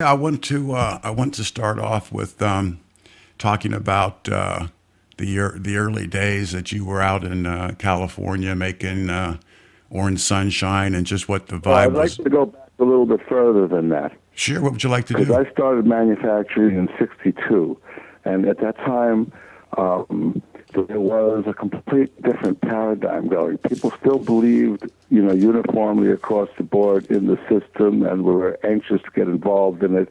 I want to start off with talking about the early days that you were out in California making Orange Sunshine and just what the Well, vibe I'd like was. to go back a little bit further than that Sure, what would you like to because do? I started manufacturing in '62, and at that time there was a complete different paradigm going. People still believed, uniformly across the board in the system, and were anxious to get involved in it.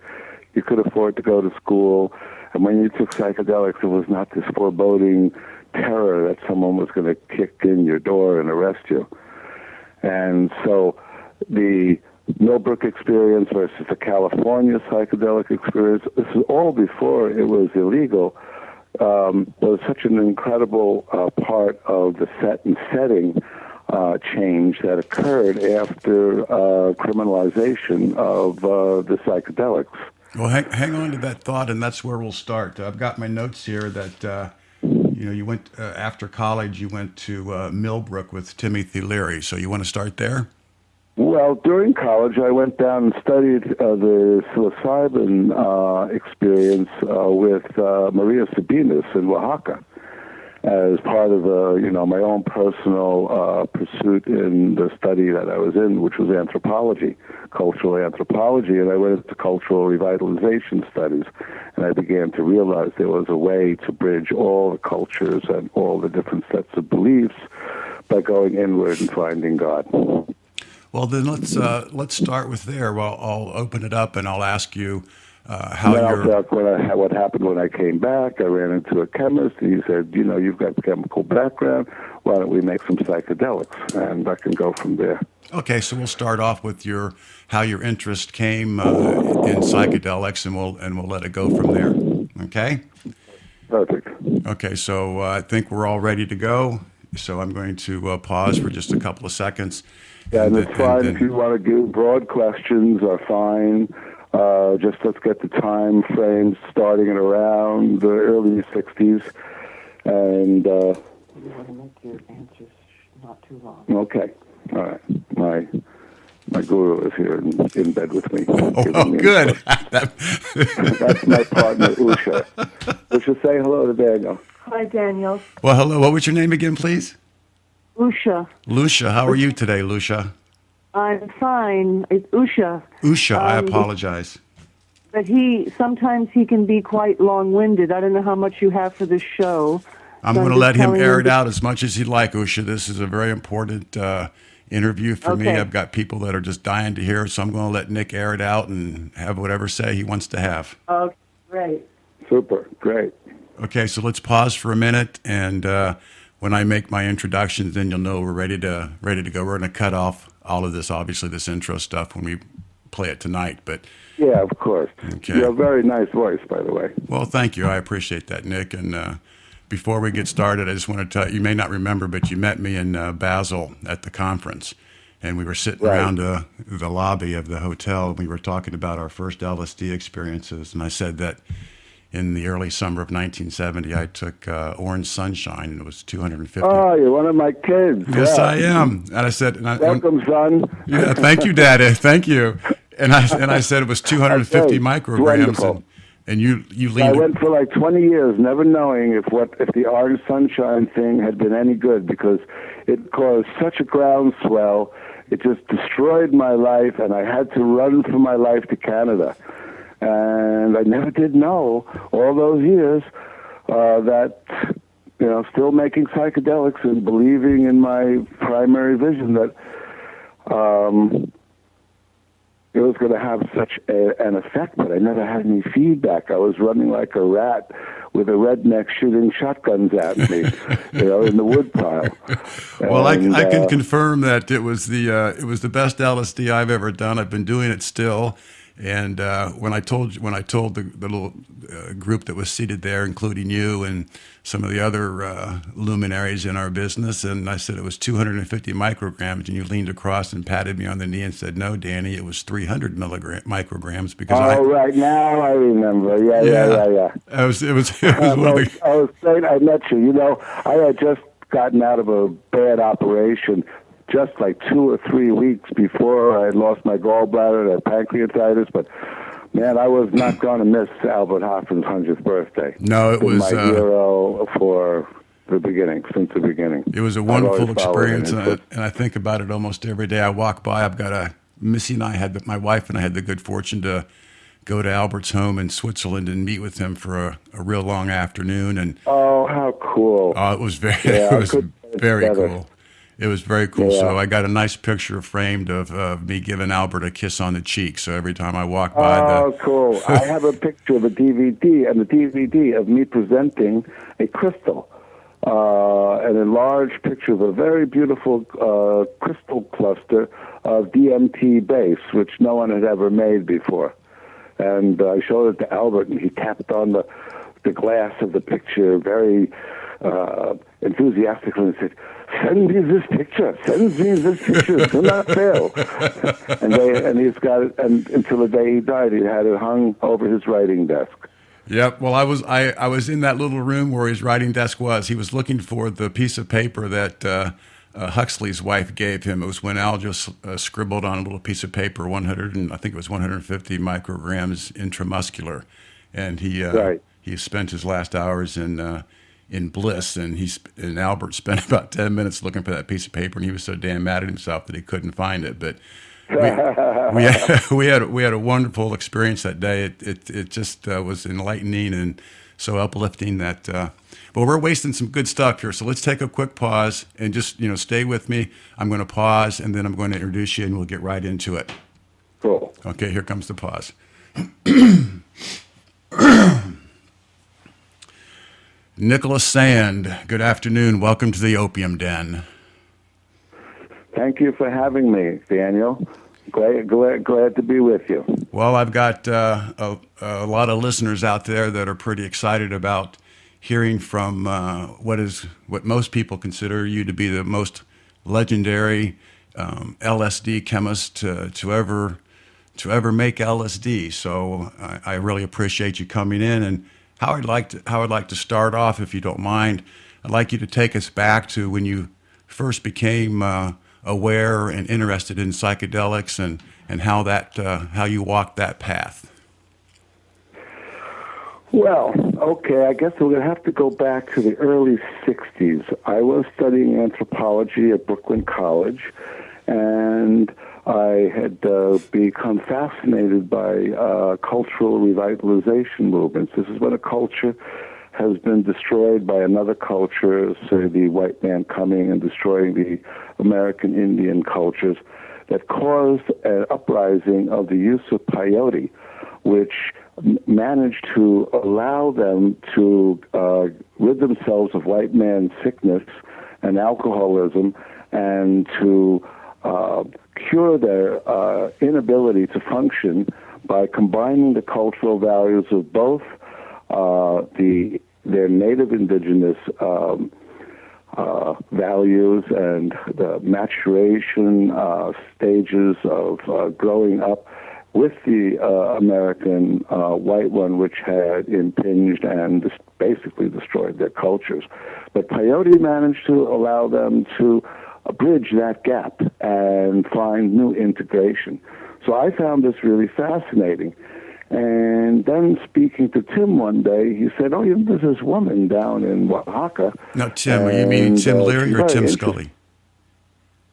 You could afford to go to school, and when you took psychedelics, it was not this foreboding terror that someone was going to kick in your door and arrest you. And so the Millbrook experience versus the California psychedelic experience, this is all before it was illegal, was such an incredible part of the set and setting change that occurred after criminalization of the psychedelics. Well, hang on to that thought, and that's where we'll start. I've got my notes here that you went after college. You went to Millbrook with Timothy Leary. So you want to start there? Well, during college, I went down and studied the psilocybin experience with Maria Sabinas in Oaxaca as part of my own personal pursuit in the study that I was in, which was anthropology, cultural anthropology, and I went into cultural revitalization studies, and I began to realize there was a way to bridge all the cultures and all the different sets of beliefs by going inward and finding God. Well, then let's start with there. Well, I'll open it up and I'll ask you And then I'll talk what happened when I came back. I ran into a chemist, and he said, you've got chemical background. Why don't we make some psychedelics? And I can go from there. Okay, so we'll start off with how your interest came in psychedelics, and we'll let it go from there. Okay. Perfect. Okay, so I think we're all ready to go. So I'm going to pause for just a couple of seconds. Yeah, and it's fine if you want to give broad questions are fine. Just let's get the time frames starting at around the early 60s. And you want to make your answers not too long. Okay. All right. My guru is here in bed with me. Oh, good. That's my partner, Usha. Usha, say hello to Daniel. Hi, Daniel. Well, hello. What was your name again, please? Usha. Lucia. How are you today, Lucia? I'm fine. It's Usha. Usha, I apologize. But sometimes he can be quite long-winded. I don't know how much you have for this show. I'm going to let him air it out as much as he'd like, Usha. This is a very important interview for me. I've got people that are just dying to hear it, so I'm going to let Nick air it out and have whatever say he wants to have. Okay, great. Super, great. Okay, so let's pause for a minute, and when I make my introductions, then you'll know we're ready to go. We're going to cut off all of this, obviously, this intro stuff when we play it tonight. But yeah, of course. Okay. You have a very nice voice, by the way. Well, thank you. I appreciate that, Nick. And before we get started, I just want to tell you, you may not remember, but you met me in Basel at the conference. And we were sitting around the lobby of the hotel, and we were talking about our first LSD experiences. And I said that in the early summer of 1970, I took Orange Sunshine, and it was 250. Oh, you're one of my kids. Yes, yeah. I am. And I said, welcome, son. Yeah, thank you, Daddy. Thank you. And I said it was 250 micrograms, and you leaned. I went for like 20 years, never knowing if the Orange Sunshine thing had been any good, because it caused such a groundswell. It just destroyed my life, and I had to run for my life to Canada. And I never did know all those years that, still making psychedelics and believing in my primary vision that it was going to have such an effect, but I never had any feedback. I was running like a rat with a redneck shooting shotguns at me, in the woodpile. Well, I can confirm that it was the best LSD I've ever done. I've been doing it still. And when I told the little group that was seated there, including you and some of the other luminaries in our business, and I said it was 250 micrograms, and you leaned across and patted me on the knee and said, "No, Danny, it was 300 micrograms." Because right now I remember. Yeah. It was I was saying I met you. I had just gotten out of a bad operation. Just like 2 or 3 weeks before I had lost my gallbladder and had pancreatitis, but Man, I was not going to miss Albert Hofmann's 100th birthday. No, it was my hero for the beginning, since the beginning. It was a wonderful experience, and I think about it almost every day I walk by. My wife and I had the good fortune to go to Albert's home in Switzerland and meet with him for a real long afternoon. And oh, how cool! It was very cool. It was very cool. Yeah. So I got a nice picture framed of me giving Albert a kiss on the cheek. So every time I walk by, cool! I have a picture of a DVD and a DVD of me presenting a crystal, an enlarged picture of a very beautiful crystal cluster of DMT base, which no one had ever made before. And I showed it to Albert, and he tapped on the glass of the picture very enthusiastically and said, "Send me this picture. Send me this picture. Do not fail." and he's got it. And until the day he died, he had it hung over his writing desk. Yep. Well, I was in that little room where his writing desk was. He was looking for the piece of paper that Huxley's wife gave him. It was when Al just scribbled on a little piece of paper, 150 micrograms intramuscular, and he spent his last hours in bliss, and Albert spent about 10 minutes looking for that piece of paper, and he was so damn mad at himself that he couldn't find it. But we had a wonderful experience that day. It just was enlightening and so uplifting that. But we're wasting some good stuff here, so let's take a quick pause and just stay with me. I'm going to pause, and then I'm going to introduce you, and we'll get right into it. Cool. Okay, here comes the pause. Nicholas Sand, good afternoon. Welcome to the Opium Den. Thank you for having me, Daniel. Glad to be with you. Well, I've got a lot of listeners out there that are pretty excited about hearing from what most people consider you to be the most legendary LSD chemist to ever make LSD. So I really appreciate you coming in. And how I'd like to start off, if you don't mind, I'd like you to take us back to when you first became aware and interested in psychedelics and how you walked that path. Well, okay, I guess we're going to have to go back to the early 60s. I was studying anthropology at Brooklyn College, and I had become fascinated by cultural revitalization movements. This is when a culture has been destroyed by another culture, say the white man coming and destroying the American Indian cultures, that caused an uprising of the use of peyote, which managed to allow them to rid themselves of white man's sickness and alcoholism, and to cure their inability to function by combining the cultural values of both their native indigenous values and the maturation stages of growing up with the American white one, which had impinged and basically destroyed their cultures. But peyote managed to allow them to bridge that gap and find new integration. So I found this really fascinating. And then speaking to Tim one day, he said, "Oh, there's this woman down in Oaxaca." No, Tim. You mean Tim Leary or Tim Scully?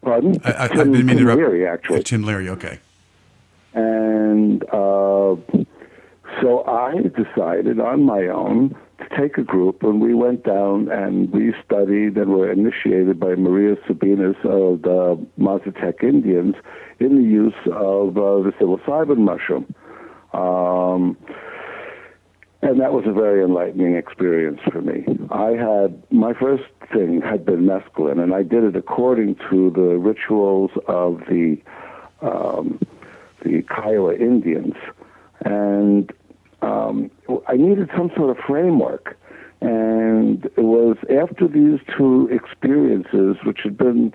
Pardon? Tim Leary, actually. Tim Leary, okay. And so I decided on my own to take a group, and we went down and we studied and were initiated by Maria Sabinas of the Mazatec Indians in the use of the psilocybin mushroom. And that was a very enlightening experience for me. My first thing had been mescaline, and I did it according to the rituals of the Kiowa Indians. And I needed some sort of framework. And it was after these two experiences, which had been,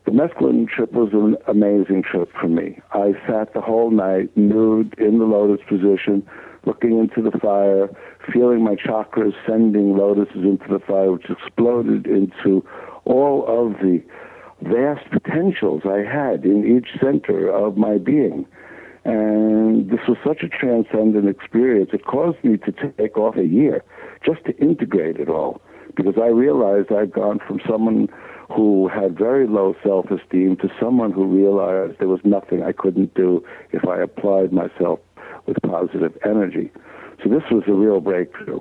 the mescaline trip was an amazing trip for me. I sat the whole night nude in the lotus position, looking into the fire, feeling my chakras sending lotuses into the fire, which exploded into all of the vast potentials I had in each center of my being. And this was such a transcendent experience. It caused me to take off a year just to integrate it all, because I realized I'd gone from someone who had very low self-esteem to someone who realized there was nothing I couldn't do if I applied myself with positive energy. So this was a real breakthrough.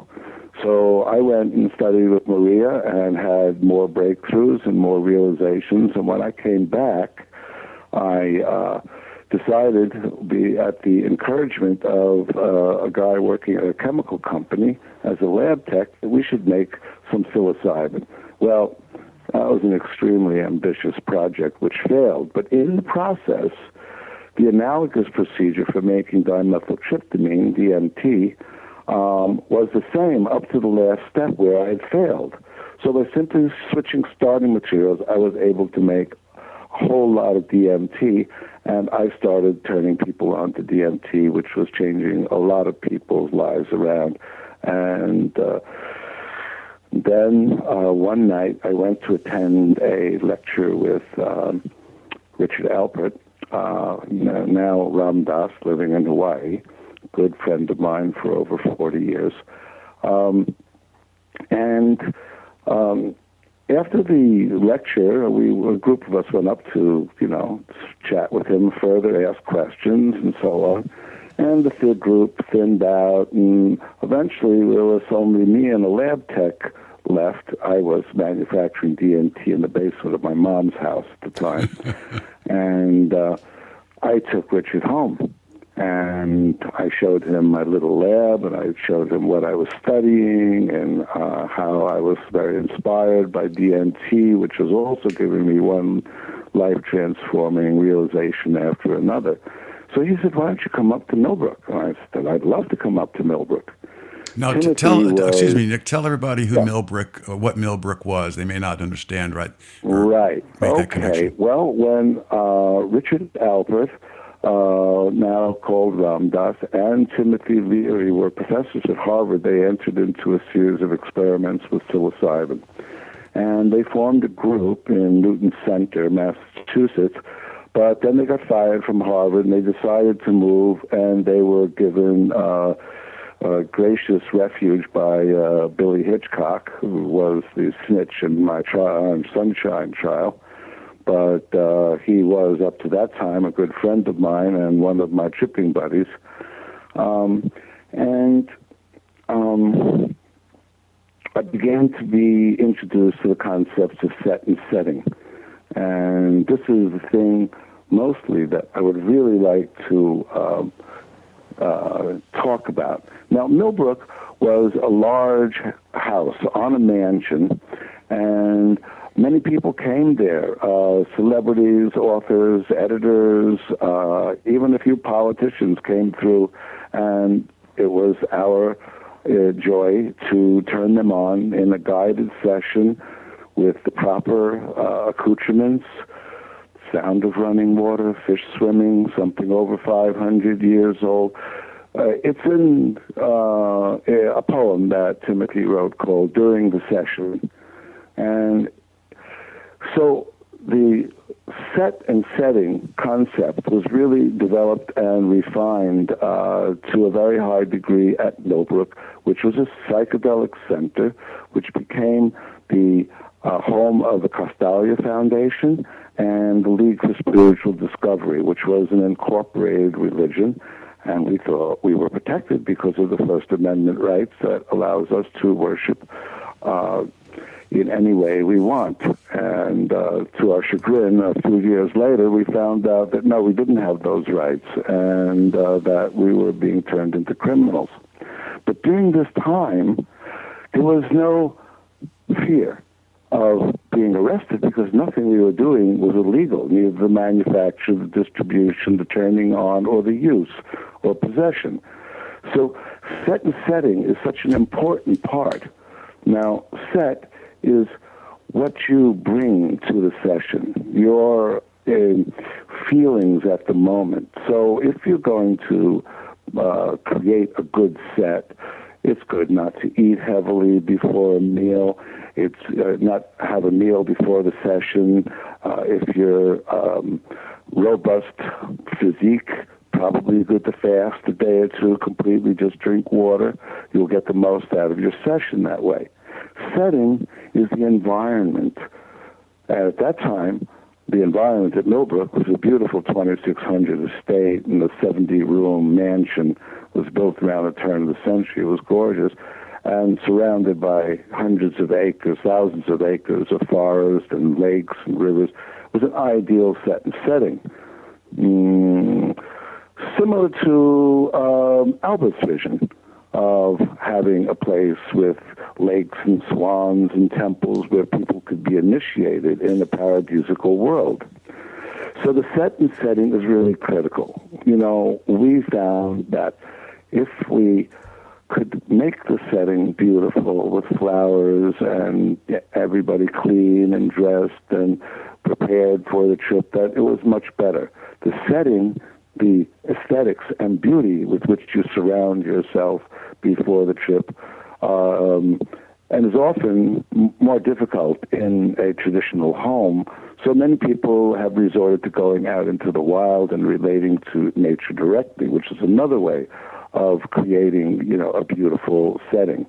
So I went and studied with Maria and had more breakthroughs and more realizations. And when I came back, I decided, at the encouragement of a guy working at a chemical company as a lab tech, that we should make some psilocybin. Well, that was an extremely ambitious project, which failed. But in the process, the analogous procedure for making dimethyltryptamine, DMT, was the same up to the last step where I had failed. So by simply switching starting materials, I was able to make a whole lot of DMT, and I started turning people on to DMT, which was changing a lot of people's lives around. And then one night I went to attend a lecture with Richard Alpert, now Ram Dass, living in Hawaii, a good friend of mine for over 40 years. After the lecture, a group of us went up to, chat with him further, ask questions, and so on. And the third group thinned out, and eventually there was only me and a lab tech left. I was manufacturing DMT in the basement of my mom's house at the time. And I took Richard home, and I showed him my little lab, and I showed him what I was studying and how I was very inspired by DMT, which was also giving me one life-transforming realization after another. So he said, "Why don't you come up to Millbrook?" And I said, "I'd love to come up to Millbrook." Now, excuse me, Nick, tell everybody who what Millbrook was. They may not understand, right? Right. Okay. Well, when Richard Alpert, now called Ram Dass, and Timothy Leary were professors at Harvard, they entered into a series of experiments with psilocybin. And they formed a group in Newton Center, Massachusetts. But then they got fired from Harvard, and they decided to move, and they were given gracious refuge by Billy Hitchcock, who was the snitch in my Sunshine trial. But he was, up to that time, a good friend of mine and one of my tripping buddies. I began to be introduced to the concepts of set and setting. And this is the thing mostly that I would really like to talk about. Now, Millbrook was a large house on a mansion, and many people came there, celebrities, authors, editors, even a few politicians came through, and it was our joy to turn them on in a guided session with the proper accoutrements, sound of running water, fish swimming, something over 500 years old. It's in a poem that Timothy wrote called During the Session. And so the set and setting concept was really developed and refined to a very high degree at Millbrook, which was a psychedelic center, which became the home of the Castalia Foundation and the League for Spiritual Discovery, which was an incorporated religion. And we thought we were protected because of the First Amendment rights that allows us to worship in any way we want. And to our chagrin, a few years later, we found out that, no, we didn't have those rights, and that we were being turned into criminals. But during this time, there was no fear of being arrested because nothing we were doing was illegal, neither the manufacture, the distribution, the turning on, or the use or possession. So set and setting is such an important part. Now, set is what you bring to the session, your feelings at the moment. So if you're going to create a good set, it's good not to eat heavily before a meal. It's not have a meal before the session. If you're robust physique probably good to fast a day or two, completely just drink water. You'll get the most out of your session that way. Setting is the environment. And at that time, the environment at Millbrook was a beautiful 2,600 estate, and the 70-room mansion was built around the turn of the century. It was gorgeous, and surrounded by hundreds of acres, thousands of acres of forest and lakes and rivers. It was an ideal setting. Similar to Albert's vision of having a place with lakes and swans and temples where people could be initiated in a paradisical world. So the set and setting is really critical. You know, we found that if we could make the setting beautiful with flowers and everybody clean and dressed and prepared for the trip, that it was much better. The setting, the aesthetics and beauty with which you surround yourself before the trip, and is often more difficult in a traditional home. So many people have resorted to going out into the wild and relating to nature directly, which is another way of creating, you know, a beautiful setting.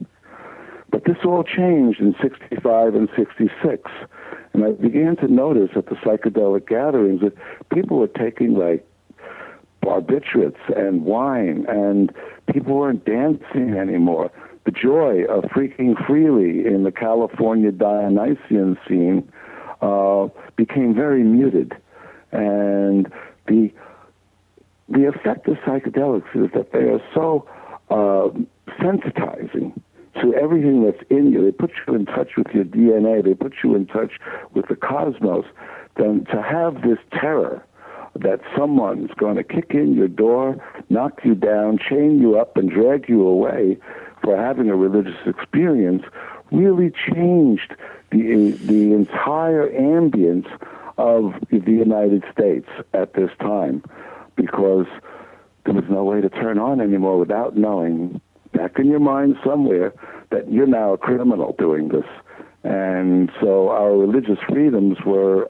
But this all changed in 65 and 66. And I began to notice at the psychedelic gatherings that people were taking, like, barbiturates and wine, and people weren't dancing anymore. The joy of freaking freely in the California Dionysian scene became very muted. And the effect of psychedelics is that they are so sensitizing to everything that's in you. They put you in touch with your DNA. They put you in touch with the cosmos. Then to have this terror that someone's going to kick in your door, knock you down, chain you up, and drag you away for having a religious experience really changed the entire ambience of the United States at this time, because there was no way to turn on anymore without knowing back in your mind somewhere that you're now a criminal doing this. And so our religious freedoms were,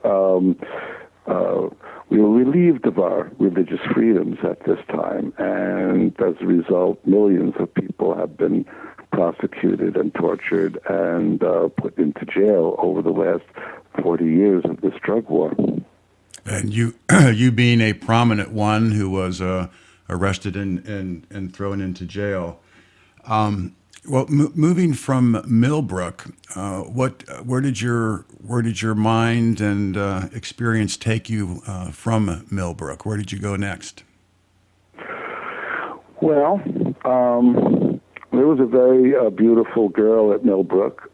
we were relieved of our religious freedoms at this time. And as a result, millions of people have been prosecuted and tortured and put into jail over the last 40 years of this drug war. And you, you being a prominent one who was arrested and thrown into jail. Well, moving from Millbrook, where did your mind and experience take you from Millbrook? Where did you go next? Well, there was a very beautiful girl at Millbrook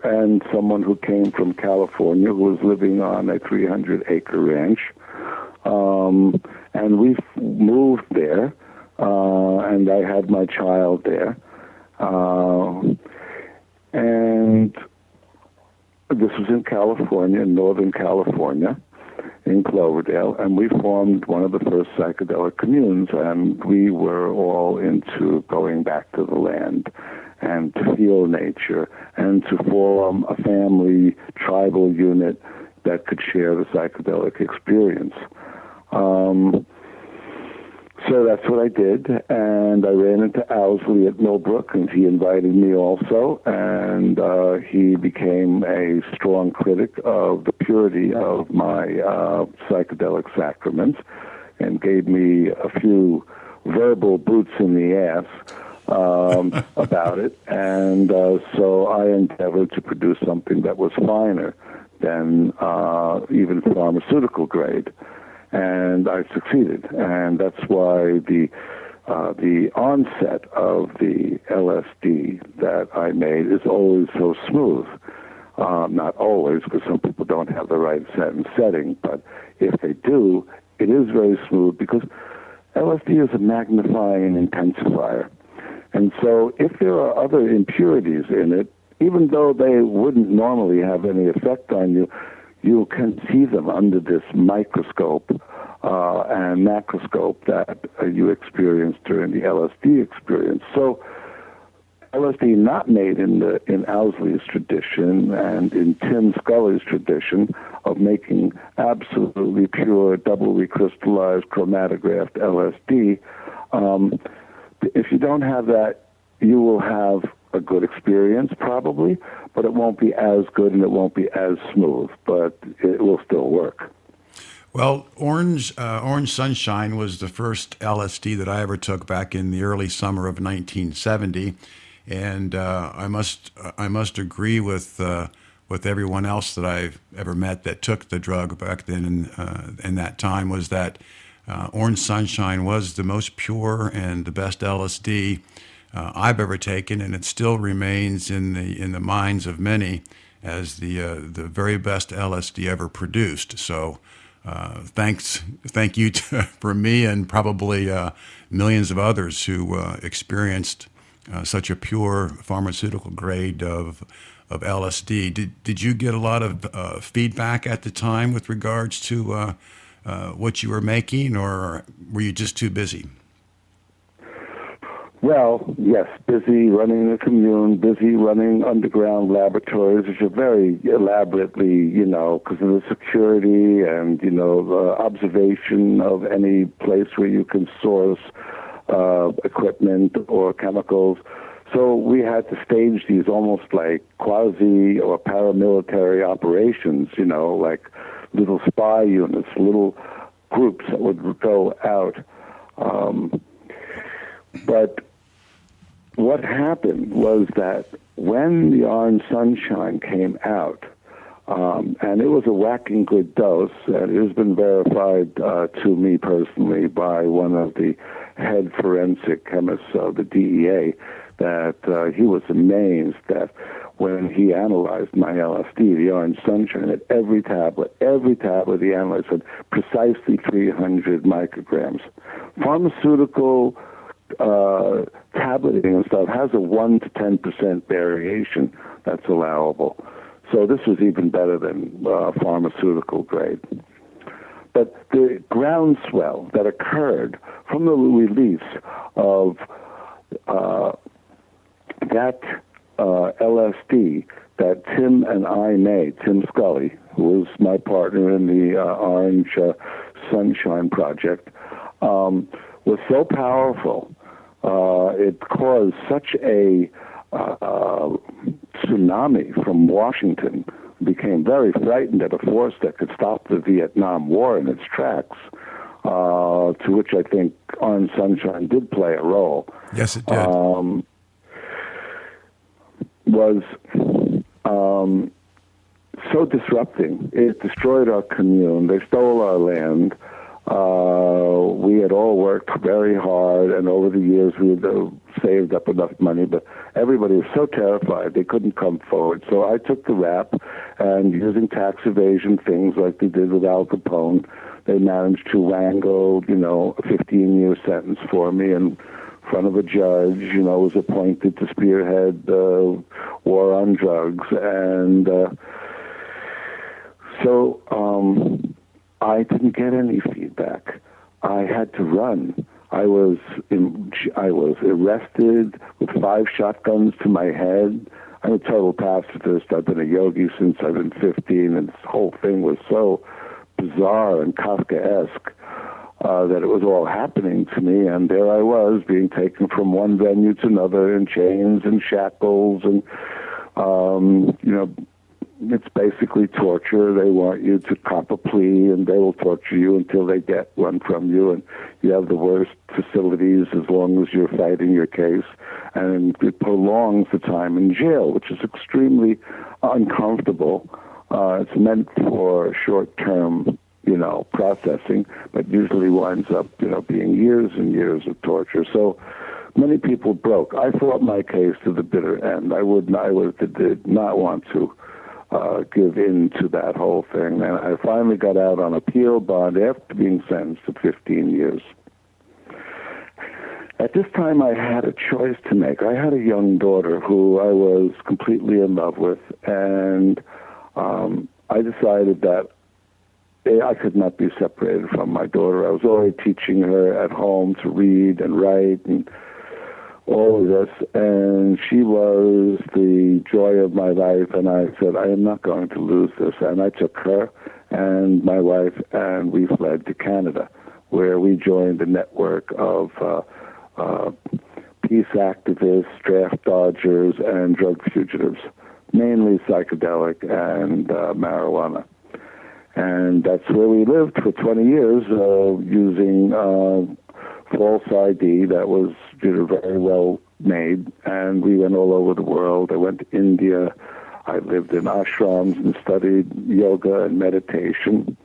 and someone who came from California who was living on a 300-acre ranch. And we moved there, and I had my child there. And this was in California, in Northern California, in Cloverdale, and we formed one of the first psychedelic communes, and we were all into going back to the land and to feel nature and to form a family tribal unit that could share the psychedelic experience. So that's what I did, and I ran into Owsley at Millbrook, and he invited me also, and he became a strong critic of the purity of my psychedelic sacraments and gave me a few verbal boots in the ass about it, and so I endeavored to produce something that was finer than even pharmaceutical grade. And I succeeded, and that's why the onset of the LSD that I made is always so smooth. Not always, because some people don't have the right set and setting, but if they do, it is very smooth because LSD is a magnifying intensifier. And so if there are other impurities in it, even though they wouldn't normally have any effect on you, you can see them under this microscope and macroscope that you experienced during the LSD experience. So LSD not made in Owsley's tradition and in Tim Scully's tradition of making absolutely pure double recrystallized chromatographed LSD. If you don't have that, you will have a good experience probably, but it won't be as good and it won't be as smooth, but it will still work. Well, Orange Sunshine was the first LSD that I ever took back in the early summer of 1970, and I must agree with everyone else that I've ever met that took the drug back then in that time, was that Orange Sunshine was the most pure and the best LSD I've ever taken, and it still remains in the minds of many as the very best LSD ever produced. So. Thank you for me and probably millions of others who experienced such a pure pharmaceutical grade of LSD. Did you get a lot of feedback at the time with regards to what you were making, or were you just too busy? Well, yes, busy running the commune, busy running underground laboratories, which are very elaborately, because of the security and, the observation of any place where you can source equipment or chemicals. So we had to stage these almost like quasi or paramilitary operations, like little spy units, little groups that would go out. But what happened was that when the Orange Sunshine came out, and it was a whacking good dose, and it has been verified to me personally by one of the head forensic chemists of the DEA, that he was amazed that when he analyzed my LSD, the Orange Sunshine, at every tablet he analyzed had precisely 300 micrograms. Pharmaceutical tableting and stuff has a 1 to 10% variation that's allowable. So this was even better than pharmaceutical grade. But the groundswell that occurred from the release of that LSD that Tim and I made, Tim Scully, who was my partner in the Orange Sunshine Project, was so powerful. It caused such a tsunami from Washington, became very frightened at a force that could stop the Vietnam War in its tracks, to which I think Orange Sunshine did play a role. Yes, it did. Was so disrupting. It destroyed our commune. They stole our land. We had all worked very hard, and over the years we had saved up enough money, but everybody was so terrified they couldn't come forward. So I took the rap, and using tax evasion things like they did with Al Capone, they managed to wangle, a 15-year sentence for me in front of a judge, was appointed to spearhead the war on drugs. And so I didn't get any feedback. I had to run. I was arrested with 5 shotguns to my head. I'm a total pacifist. I've been a yogi since I've been 15, and this whole thing was so bizarre and Kafkaesque that it was all happening to me. And there I was, being taken from one venue to another in chains and shackles, and it's basically torture. They want you to cop a plea, and they will torture you until they get one from you, and you have the worst facilities as long as you're fighting your case, and it prolongs the time in jail, which is extremely uncomfortable. It's meant for short-term, processing, but usually winds up, being years and years of torture. So many people broke. I fought my case to the bitter end. I did not want to give in to that whole thing. And I finally got out on appeal bond after being sentenced to 15 years. At this time, I had a choice to make. I had a young daughter who I was completely in love with, and I decided that I could not be separated from my daughter. I was already teaching her at home to read and write and all of this, and she was the joy of my life, and I said, I am not going to lose this. And I took her and my wife, and we fled to Canada, where we joined a network of peace activists, draft dodgers, and drug fugitives, mainly psychedelic and marijuana. And that's where we lived for 20 years, using false ID that was very well made. And we went all over the world. I went to India. I lived in ashrams and studied yoga and meditation.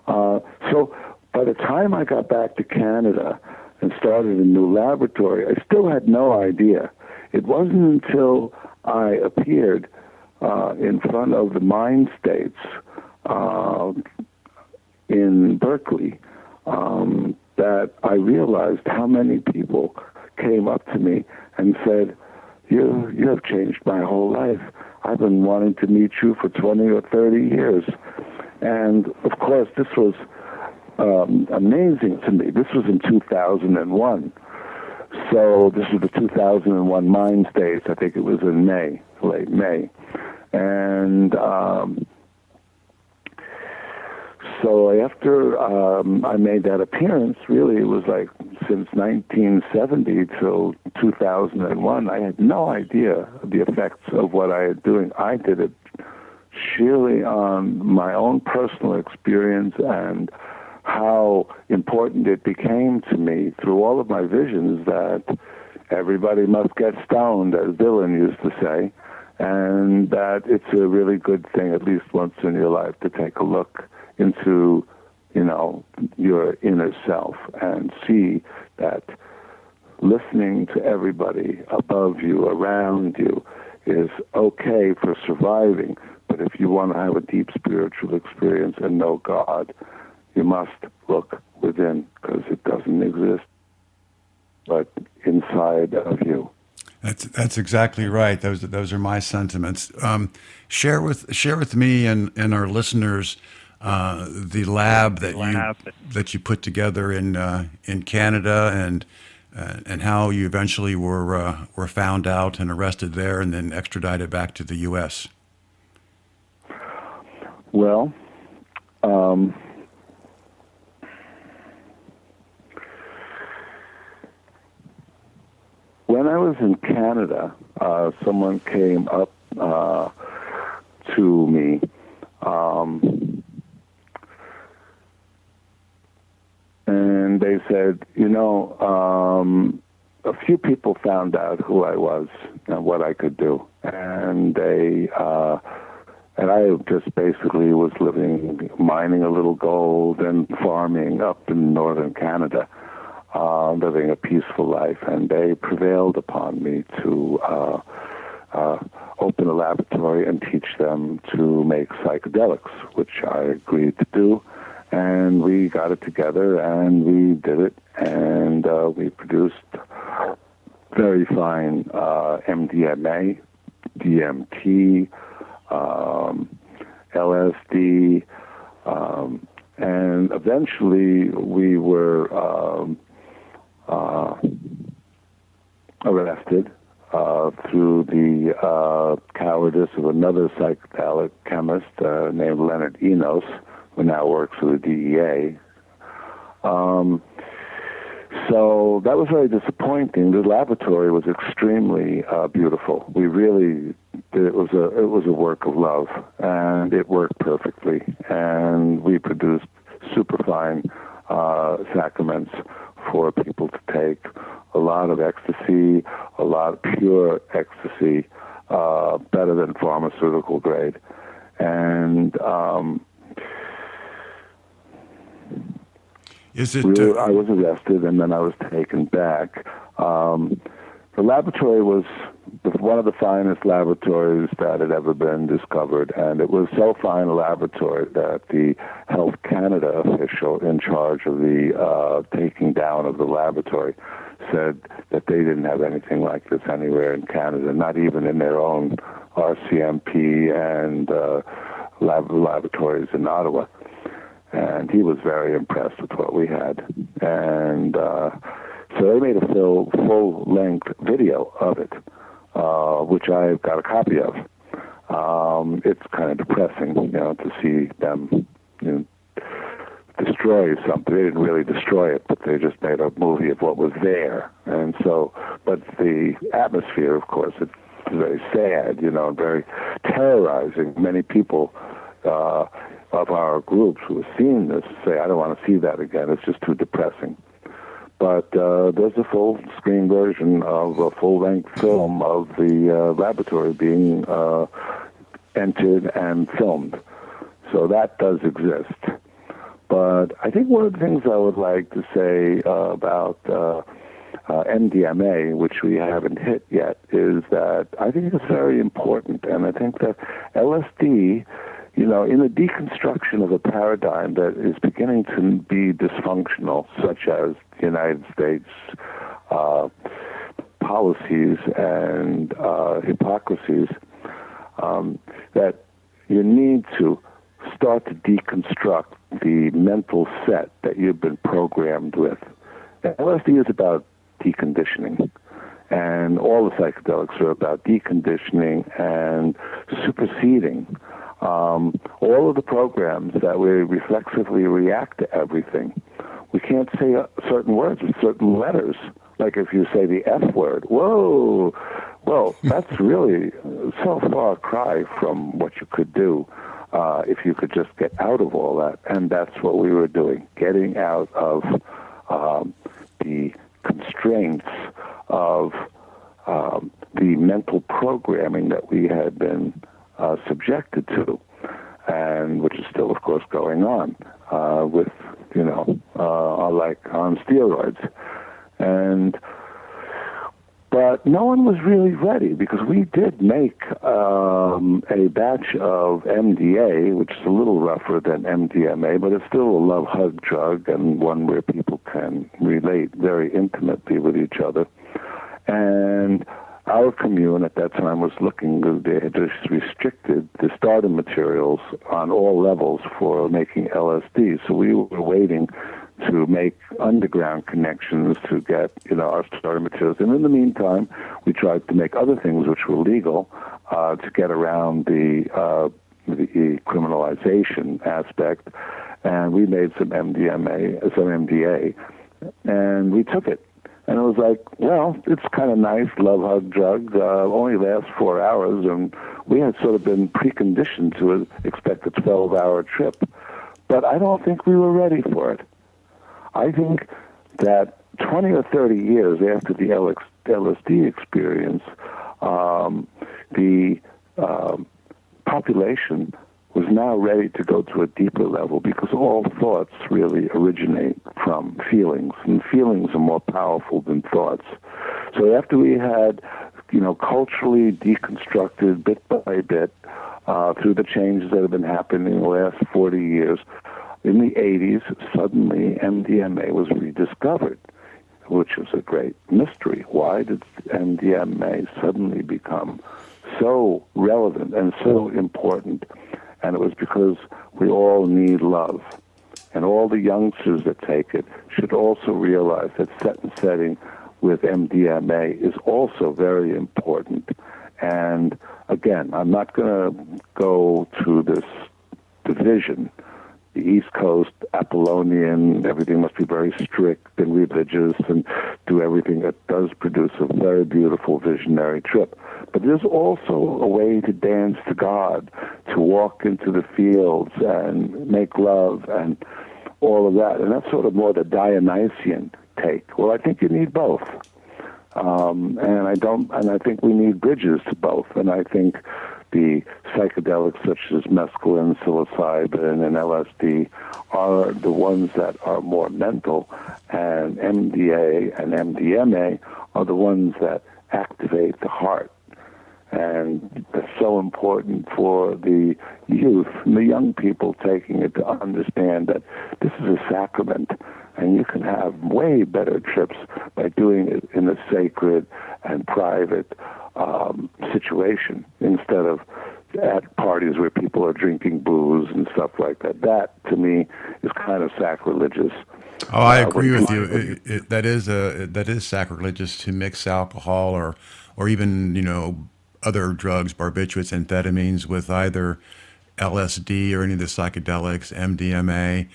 So by the time I got back to Canada and started a new laboratory, I still had no idea. It wasn't until I appeared in front of the Mind States in Berkeley that I realized how many people came up to me and said, you have changed my whole life. I've been wanting to meet you for 20 or 30 years. And, of course, this was amazing to me. This was in 2001. So this was the 2001 Mind States. I think it was in May, late May. And so after I made that appearance, really it was like since 1970 till 2001, I had no idea the effects of what I had doing. I did it sheerly on my own personal experience and how important it became to me through all of my visions that everybody must get stoned, as Dylan used to say, and that it's a really good thing, at least once in your life, to take a look into, your inner self and see that listening to everybody above you, around you, is okay for surviving. But if you want to have a deep spiritual experience and know God, you must look within, because it doesn't exist but inside of you. That's exactly right. Those are my sentiments. Share with me and our listeners the lab that you put together in Canada and how you eventually were found out and arrested there and then extradited back to the U.S. Well, when I was in Canada, someone came up to me and they said, a few people found out who I was and what I could do. And and I just basically was mining a little gold and farming up in northern Canada, living a peaceful life. And they prevailed upon me to open a laboratory and teach them to make psychedelics, which I agreed to do. And we got it together, and we did it, and we produced very fine MDMA, DMT, LSD, and eventually we were arrested through the cowardice of another psychedelic chemist named Leonard Enos, who now works for the DEA. So that was very disappointing. The laboratory was extremely beautiful. We really it was a work of love, and it worked perfectly. And we produced superfine sacraments for people to take. A lot of ecstasy, a lot of pure ecstasy, better than pharmaceutical grade. And I was arrested, and then I was taken back. The laboratory was one of the finest laboratories that had ever been discovered, and it was so fine a laboratory that the Health Canada official in charge of the taking down of the laboratory said that they didn't have anything like this anywhere in Canada, not even in their own RCMP and laboratories in Ottawa. And he was very impressed with what we had. And So they made a full-length video of it, which I've got a copy of. It's kind of depressing, to see them, destroy something. They didn't really destroy it, but they just made a movie of what was there. And so, but the atmosphere, of course, it's very sad, and very terrorizing. Many people of our groups who have seen this say, I don't want to see that again. It's just too depressing. But there's a full-screen version of a full-length film of the laboratory being entered and filmed. So that does exist. But I think one of the things I would like to say about MDMA, which we haven't hit yet, is that I think it's very important. And I think that LSD, in the deconstruction of a paradigm that is beginning to be dysfunctional, such as the United States policies and hypocrisies, that you need to start to deconstruct the mental set that you've been programmed with. LSD is about deconditioning, and all the psychedelics are about deconditioning and superseding all of the programs that we reflexively react to everything. We can't say certain words with certain letters. Like if you say the F word, whoa, well, that's really so far cry from what you could do if you could just get out of all that. And that's what we were doing, getting out of the constraints of the mental programming that we had been subjected to, and which is still, of course, going on with, like on steroids. But no one was really ready, because we did make a batch of MDA, which is a little rougher than MDMA, but it's still a love hug drug and one where people can relate very intimately with each other. And our commune at that time was looking, they had just restricted the starter materials on all levels for making LSD. So we were waiting to make underground connections to get, our starter materials. And in the meantime, we tried to make other things which were legal to get around the criminalization aspect. And we made some MDA, and we took it. And it was like, well, it's kind of nice, love hug drug, only lasts 4 hours, and we had sort of been preconditioned to expect a 12-hour trip. But I don't think we were ready for it. I think that 20 or 30 years after the LSD experience, the population was now ready to go to a deeper level, because all thoughts really originate from feelings, and feelings are more powerful than thoughts. So after we had, culturally deconstructed bit by bit through the changes that have been happening in the last 40 years, in the 80s, suddenly MDMA was rediscovered, which was a great mystery. Why did MDMA suddenly become so relevant and so important? And it was because we all need love. And all the youngsters that take it should also realize that set and setting with MDMA is also very important. And again, I'm not going to go to this division. The East Coast, Apollonian, everything must be very strict and religious and do everything that does produce a very beautiful visionary trip. But there's also a way to dance to God, to walk into the fields and make love and all of that. And that's sort of more the Dionysian take. Well, I think you need both. And I think we need bridges to both. And I think the psychedelics such as mescaline, psilocybin, and LSD are the ones that are more mental, and MDA and MDMA are the ones that activate the heart. And that's so important for the youth and the young people taking it to understand that this is a sacrament, and you can have way better trips by doing it in a sacred and private situation instead of at parties where people are drinking booze and stuff like that. That, to me, is kind of sacrilegious. Oh, I agree with you. When That is sacrilegious to mix alcohol or even other drugs, barbiturates, amphetamines with either LSD or any of the psychedelics, MDMA.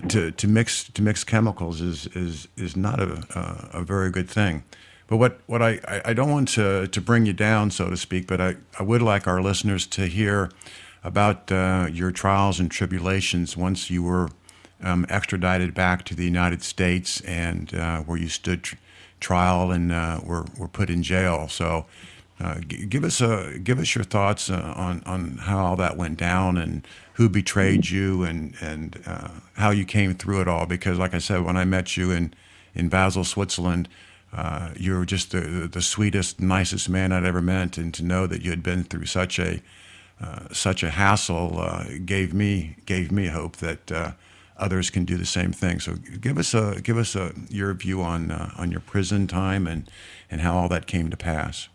To mix chemicals is not a very good thing. But what I don't want to bring you down, so to speak, but I would like our listeners to hear about your trials and tribulations once you were extradited back to the United States and where you stood trial and were put in jail. So give us your thoughts on how all that went down and who betrayed you and how you came through it all. Because like I said, when I met you in Basel, Switzerland, you were just the sweetest, nicest man I'd ever met, and to know that you had been through such a hassle gave me hope that others can do the same thing. So give us your view on your prison time and how all that came to pass.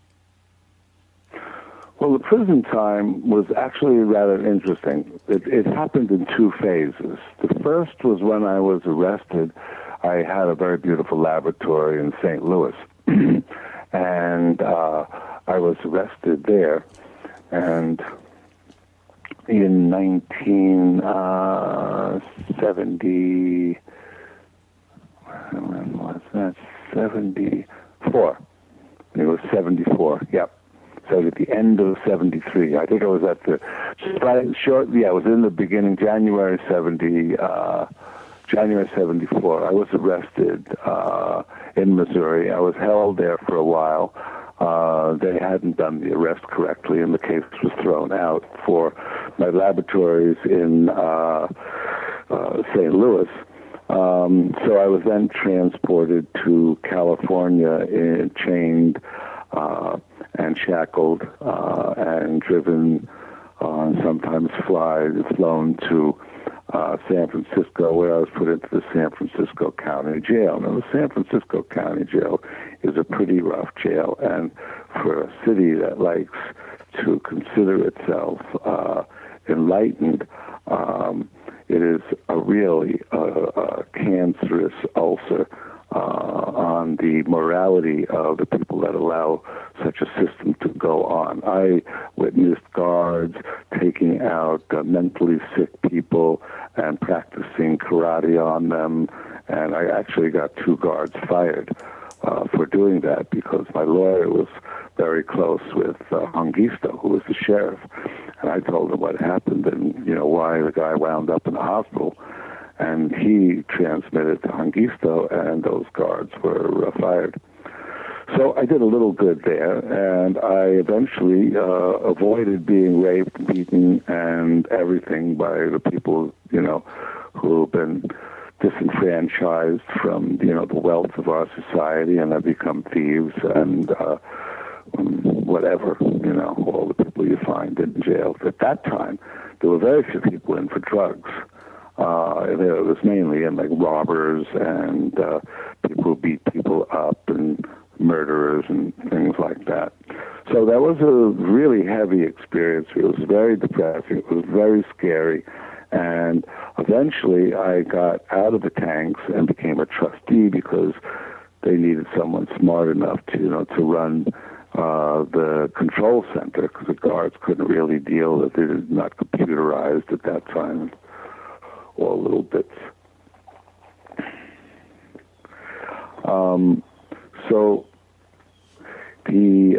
Well, the prison time was actually rather interesting. It happened in two phases. The first was when I was arrested. I had a very beautiful laboratory in St. Louis, and I was arrested there. And in 1970, when was that? 74. It was 74. Yep. So at the end of 73, I think I was at the it was in the beginning, January 74. I was arrested in Missouri. I was held there for a while. They hadn't done the arrest correctly, and the case was thrown out for my laboratories in St. Louis. So I was then transported to California, chained and shackled and driven, sometimes flown to San Francisco, where I was put into the San Francisco County Jail. Now, the San Francisco County Jail is a pretty rough jail, and for a city that likes to consider itself enlightened, it is a really cancerous ulcer on the morality of the people that allow such a system to go on. I witnessed guards taking out mentally sick people and practicing karate on them, and I actually got 2 guards fired for doing that because my lawyer was very close with Hongisto, who was the sheriff, and I told him what happened and why the guy wound up in the hospital. And he transmitted to Hongisto, and those guards were fired. So I did a little good there, and I eventually avoided being raped, beaten, and everything by the people, who have been disenfranchised from, the wealth of our society and have become thieves and whatever, all the people you find in jail. At that time, there were very few people in for drugs. It was mainly in robbers and people who beat people up and murderers and things like that. So that was a really heavy experience. It was very depressing. It was very scary. And eventually I got out of the tanks and became a trustee because they needed someone smart enough to run the control center, because the guards couldn't really deal with it. It was not computerized at that time. All little bits. So the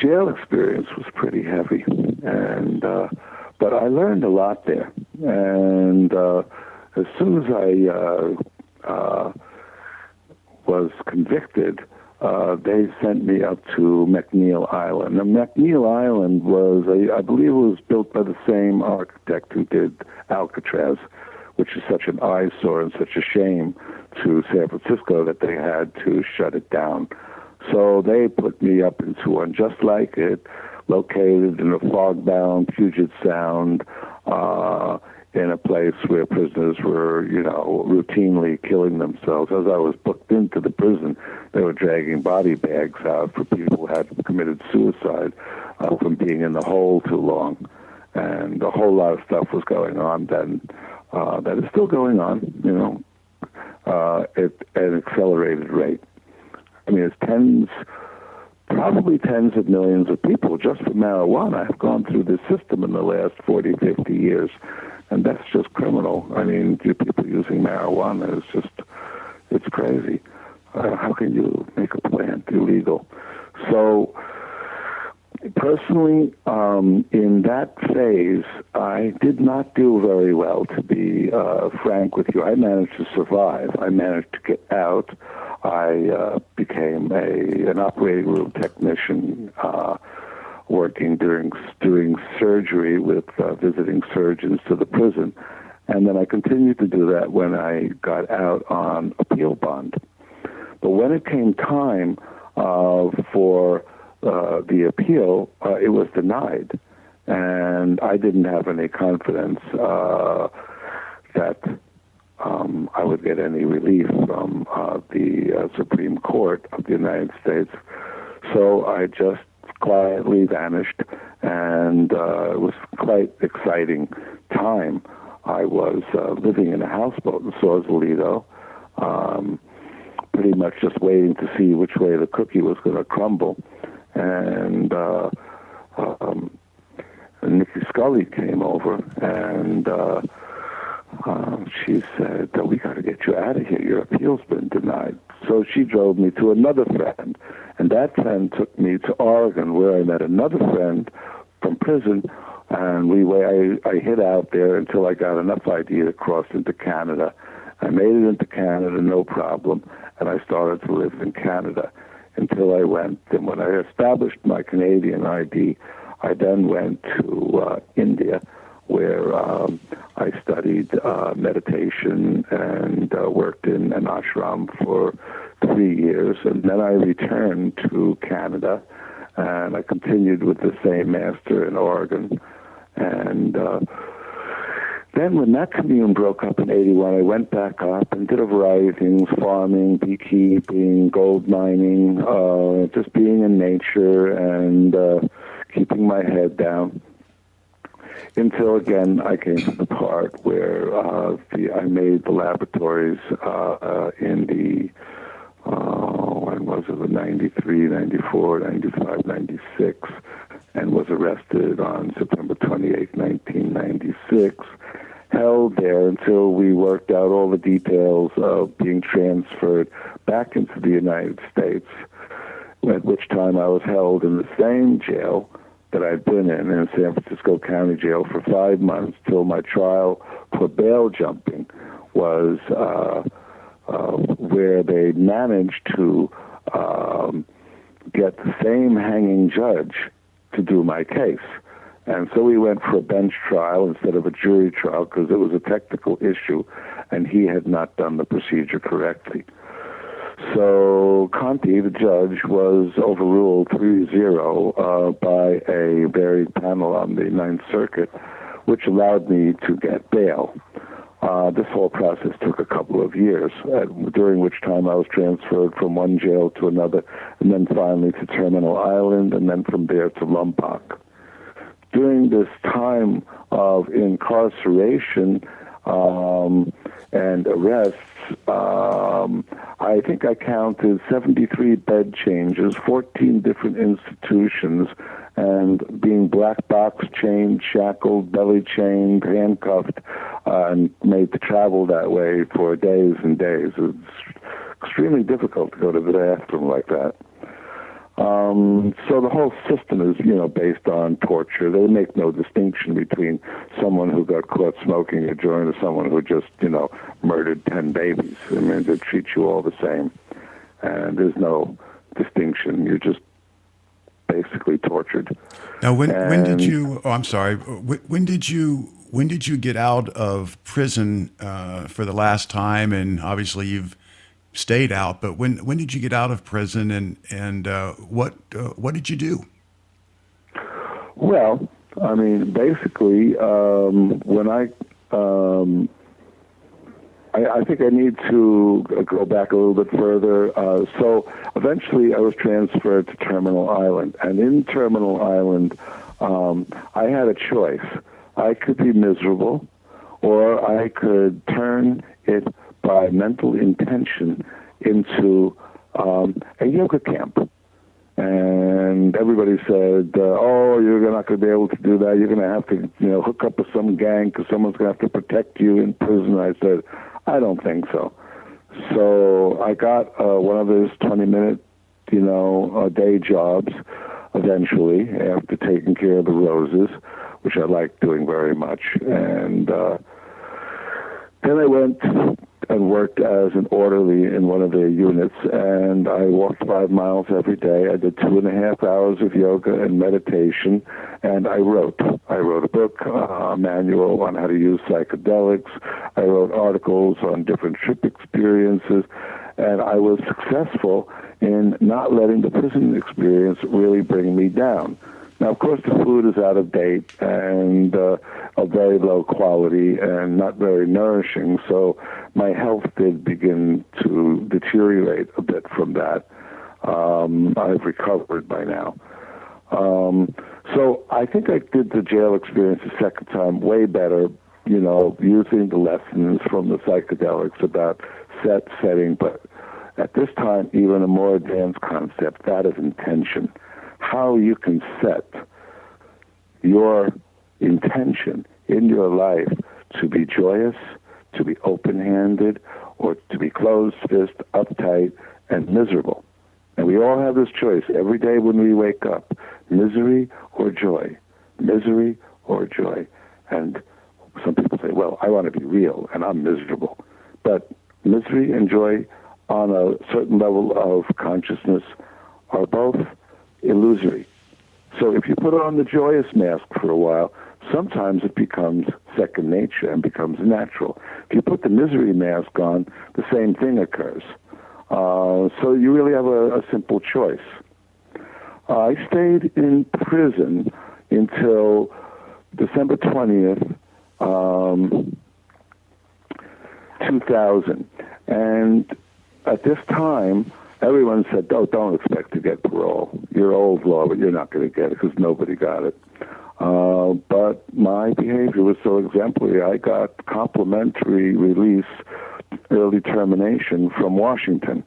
jail experience was pretty heavy, and but I learned a lot there. And as soon as I was convicted, they sent me up to McNeil Island. Now, McNeil Island was, I believe it was built by the same architect who did Alcatraz, which is such an eyesore and such a shame to San Francisco that they had to shut it down. So they put me up into one just like it, located in a fog-bound Puget Sound, in a place where prisoners were, routinely killing themselves. As I was booked into the prison, they were dragging body bags out for people who had committed suicide from being in the hole too long. and a whole lot of stuff was going on then that is still going on, at an accelerated rate. I mean, it's probably tens of millions of people just for marijuana have gone through this system in the last 40, 50 years, and that's just criminal. I mean, people using marijuana is just, it's crazy. How can you make a plant illegal? So, personally, in that phase, I did not do very well, to be frank with you. I managed to survive. I managed to get out. I became an operating room technician, working doing surgery with visiting surgeons to the prison. And then I continued to do that when I got out on appeal bond. But when it came time for the appeal, it was denied. And I didn't have any confidence that I would get any relief from the Supreme Court of the United States. So I just quietly vanished, and it was quite exciting time. I was living in a houseboat in Sausalito, pretty much just waiting to see which way the cookie was going to crumble. And Nikki Scully came over, and she said, we got to get you out of here. Your appeal's been denied. So she drove me to another friend, and that friend took me to Oregon, where I met another friend from prison, and I hid out there until I got enough ID to cross into Canada. I made it into Canada, no problem, and I started to live in Canada until I went. And when I established my Canadian ID, I then went to India, where I studied meditation and worked in an ashram for 3 years. And then I returned to Canada, and I continued with the same master in Oregon. And then when that commune broke up in 81, I went back up and did a variety of things: farming, beekeeping, gold mining, just being in nature and keeping my head down. Until, again, I came to the part where I made the laboratories in the, when was it, the 93, 94, 95, 96, and was arrested on September 28, 1996, held there until we worked out all the details of being transferred back into the United States, at which time I was held in the same jail that I'd been in San Francisco County Jail for 5 months, till my trial for bail jumping was where they managed to get the same hanging judge to do my case. And so we went for a bench trial instead of a jury trial because it was a technical issue, and he had not done the procedure correctly. So Conti, the judge, was overruled 3-0 by a varied panel on the Ninth Circuit, which allowed me to get bail. This whole process took a couple of years, during which time I was transferred from one jail to another, and then finally to Terminal Island, and then from there to Lompoc. During this time of incarceration and arrests, I think I counted 73 bed changes, 14 different institutions, and being black box chained, shackled, belly chained, handcuffed, and made to travel that way for days and days. It's extremely difficult to go to the bathroom like that. So the whole system is, based on torture. They make no distinction between someone who got caught smoking a joint or someone who just, murdered 10 babies. I mean, they treat you all the same, and there's no distinction. You're just basically tortured. Now, when did you? Oh, I'm sorry. When did you get out of prison for the last time? And obviously, you've stayed out, but when did you get out of prison, and what did you do? Well, I mean, basically, when I think I need to go back a little bit further. So eventually I was transferred to Terminal Island, and in Terminal Island I had a choice. I could be miserable, or I could turn it by mental intention into a yoga camp. And everybody said, "Oh, you're not going to be able to do that. You're going to have to, hook up with some gang because someone's going to have to protect you in prison." I said, "I don't think so." So I got one of those 20-minute, day jobs eventually after taking care of the roses, which I liked doing very much. And then I went and worked as an orderly in one of their units, and I walked 5 miles every day. I did 2.5 hours of yoga and meditation, and I wrote. I wrote a book, a manual on how to use psychedelics. I wrote articles on different trip experiences, and I was successful in not letting the prison experience really bring me down. Now, of course, the food is out of date and of very low quality and not very nourishing, so my health did begin to deteriorate a bit from that. I've recovered by now. So I think I did the jail experience the second time way better, using the lessons from the psychedelics about setting, but at this time, even a more advanced concept, that is intention. How you can set your intention in your life to be joyous, to be open-handed, or to be closed-fist, uptight, and miserable. And we all have this choice every day when we wake up, misery or joy, misery or joy. And some people say, well, I want to be real, and I'm miserable. But misery and joy on a certain level of consciousness are both illusory. So if you put on the joyous mask for a while, sometimes it becomes second nature and becomes natural. If you put the misery mask on, the same thing occurs. So you really have a simple choice. I stayed in prison until December 20th, 2000. And at this time, everyone said, "Oh, don't expect to get parole. You're old law, but you're not going to get it," because nobody got it. But my behavior was so exemplary, I got complimentary release, early termination from Washington,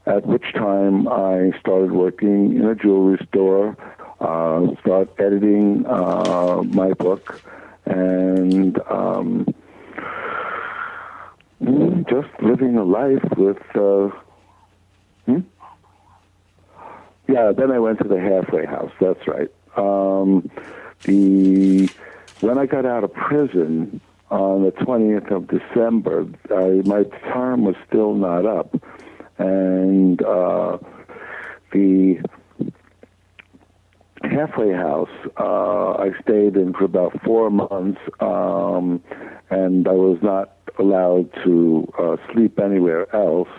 at which time I started working in a jewelry store, started editing my book, and just living a life with... Yeah, then I went to the halfway house, that's right. When I got out of prison on the 20th of December, my term was still not up. And the halfway house I stayed in for about 4 months, and I was not allowed to sleep anywhere else.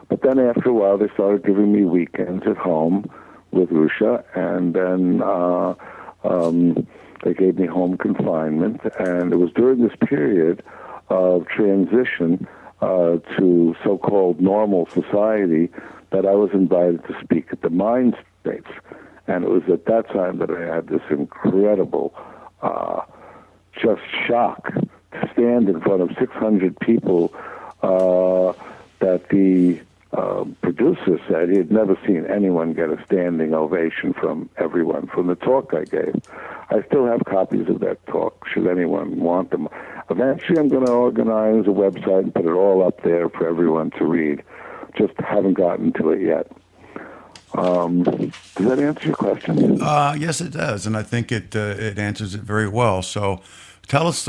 But then after a while, they started giving me weekends at home with Rusha, and then they gave me home confinement. And it was during this period of transition to so-called normal society that I was invited to speak at the Mind States. And it was at that time that I had this incredible just shock to stand in front of 600 people that the producer said he had never seen anyone get a standing ovation from everyone from the talk I gave. I still have copies of that talk, should anyone want them. Eventually I'm going to organize a website and put it all up there for everyone to read. Just haven't gotten to it yet. Does that answer your question? Yes, it does, and I think it answers it very well. So tell us...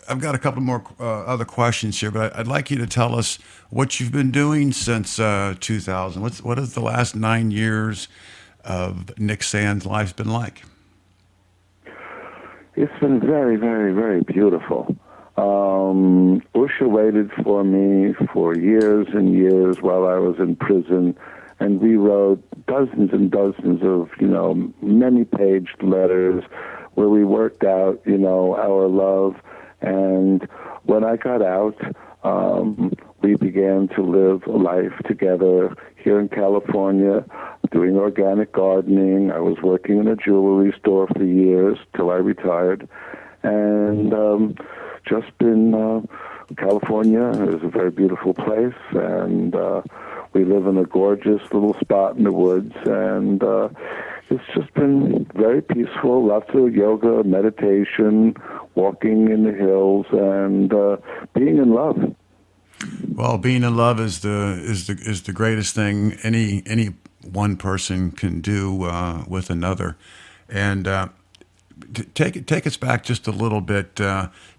I've got a couple more other questions here, but I'd like you to tell us what you've been doing since 2000. What has the last 9 years of Nick Sand's life been like? It's been very, very, very beautiful. Usha waited for me for years and years while I was in prison, and we wrote dozens and dozens of, many-paged letters where we worked out, our love. And when I got out, we began to live a life together here in California, doing organic gardening. I was working in a jewelry store for years till I retired. And just been California is a very beautiful place, and we live in a gorgeous little spot in the woods, and it's just been very peaceful. Lots of yoga, meditation, walking in the hills, and being in love. Well, being in love is the greatest thing any one person can do with another, and take us back just a little bit.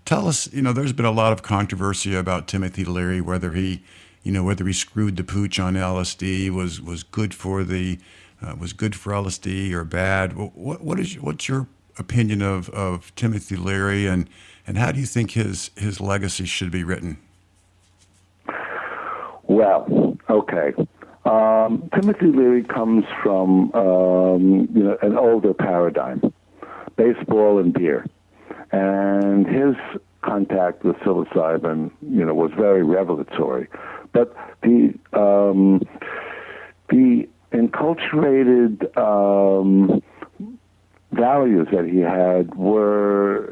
Tell us, there's been a lot of controversy about Timothy Leary, whether he screwed the pooch on LSD, was good for LSD or bad. What's your opinion of Timothy Leary, and how do you think his legacy should be written? Well, okay. Timothy Leary comes from an older paradigm, baseball and beer, and his contact with psilocybin, was very revelatory. But the enculturated values that he had were,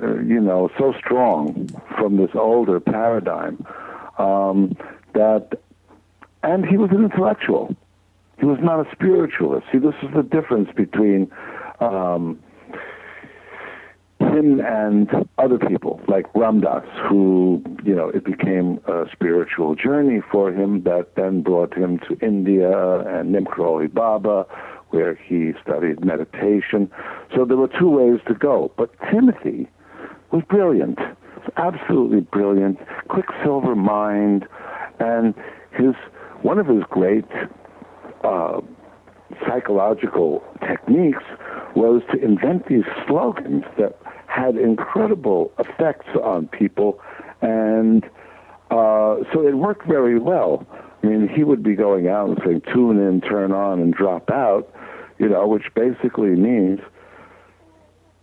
so strong from this older paradigm and he was an intellectual. He was not a spiritualist. See, this is the difference between him and other people, like Ram Dass, who, it became a spiritual journey for him that then brought him to India and Nimkroli Baba, where he studied meditation. So there were two ways to go. But Timothy was brilliant, absolutely brilliant, quicksilver mind, and one of his great psychological techniques was to invent these slogans that had incredible effects on people, and so it worked very well. I mean, he would be going out and saying, tune in, turn on, and drop out, which basically means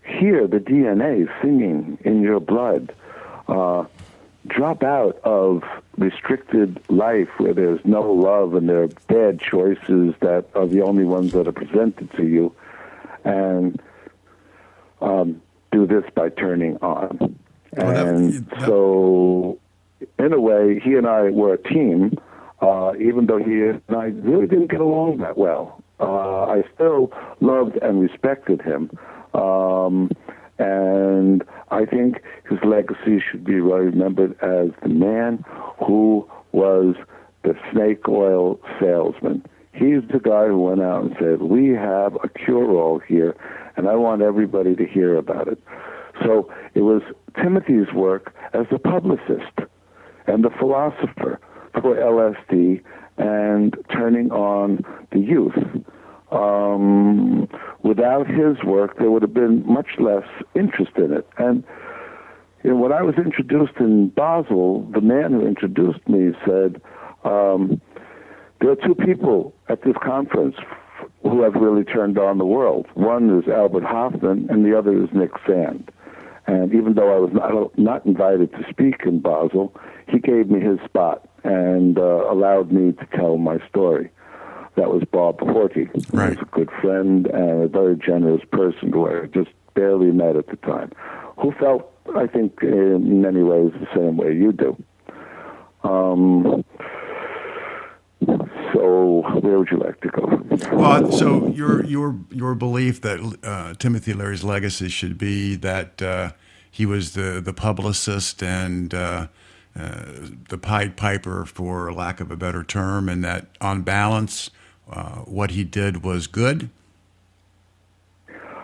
hear the DNA singing in your blood. Drop out of restricted life where there's no love and there are bad choices that are the only ones that are presented to you, and do this by turning on. So, in a way, he and I were a team, even though he and I really didn't get along that well. I still loved and respected him. And I think his legacy should be remembered as the man who was the snake oil salesman. He's the guy who went out and said, we have a cure-all here, and I want everybody to hear about it. So it was Timothy's work as the publicist and the philosopher for LSD and turning on the youth. Without his work, there would have been much less interest in it. And when I was introduced in Basel, the man who introduced me said, there are two people at this conference who have really turned on the world. One is Albert Hofmann, and the other is Nick Sand. And even though I was not invited to speak in Basel, he gave me his spot and allowed me to tell my story. That was Bob Horty, who was a good friend and a very generous person who I just barely met at the time, who felt, I think, in many ways the same way you do. So where would you like to go? Well, so your belief that Timothy Leary's legacy should be that he was the publicist and the Pied Piper, for lack of a better term, and that on balance, what he did was good?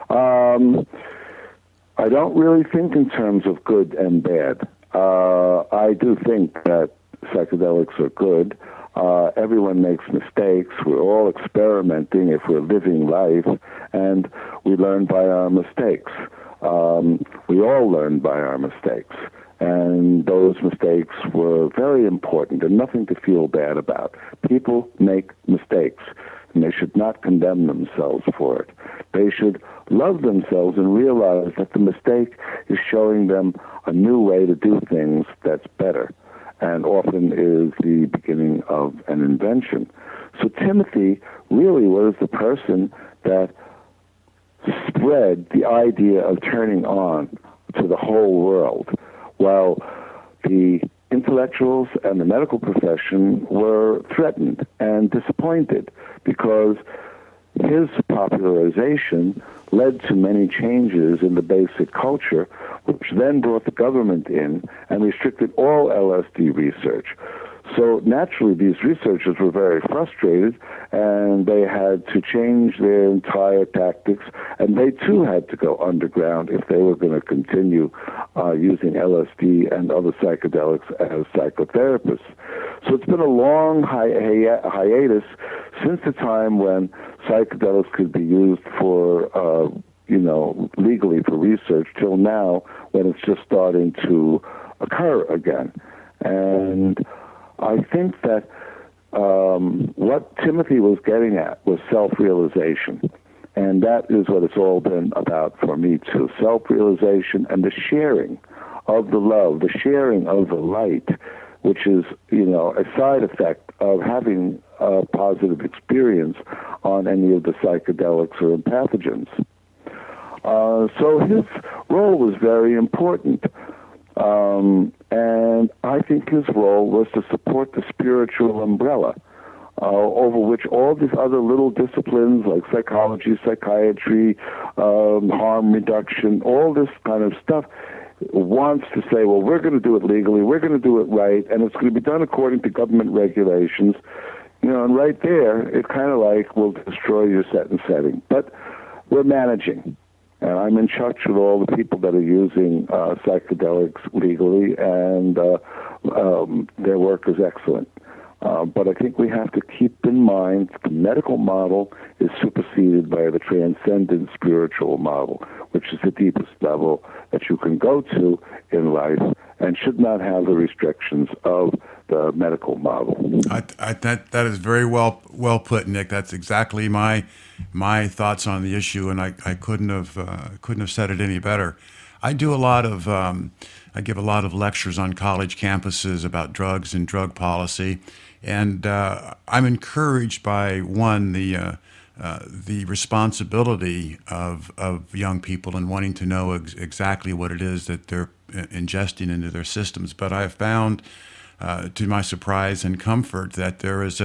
I don't really think in terms of good and bad. I do think that psychedelics are good. Everyone makes mistakes. We're all experimenting if we're living life, and we learn by our mistakes. We all learn by our mistakes, and those mistakes were very important and nothing to feel bad about. People make mistakes, and they should not condemn themselves for it. They should love themselves and realize that the mistake is showing them a new way to do things that's better, and often is the beginning of an invention. So Timothy really was the person that spread the idea of turning on to the whole world, while the intellectuals and the medical profession were threatened and disappointed because his popularization led to many changes in the basic culture, which then brought the government in and restricted all LSD research. So naturally, these researchers were very frustrated, and they had to change their entire tactics, and they too had to go underground if they were going to continue using LSD and other psychedelics as psychotherapists. So it's been a long hiatus since the time when psychedelics could be used for, legally for research, till now when it's just starting to occur again. And I think that what Timothy was getting at was self-realization. And that is what it's all been about for me, too. Self-realization and the sharing of the love, the sharing of the light, which is, a side effect of having a positive experience on any of the psychedelics or pathogens. So his role was very important. And I think his role was to support the spiritual umbrella over which all these other little disciplines like psychology, psychiatry, harm reduction, all this kind of stuff wants to say, well, we're going to do it legally, we're going to do it right, and it's going to be done according to government regulations. And right there, it kind of like will destroy your set and setting. But we're managing. And I'm in touch with all the people that are using psychedelics legally, and their work is excellent. But I think we have to keep in mind the medical model is superseded by the transcendent spiritual model, which is the deepest level that you can go to in life and should not have the restrictions of the medical model. That is very well put, Nick. That's exactly my thoughts on the issue, and I couldn't have said it any better. I do a lot of I give a lot of lectures on college campuses about drugs and drug policy, and I'm encouraged by the responsibility of young people and wanting to know exactly what it is that they're ingesting into their systems. But I have found, to my surprise and comfort, that there is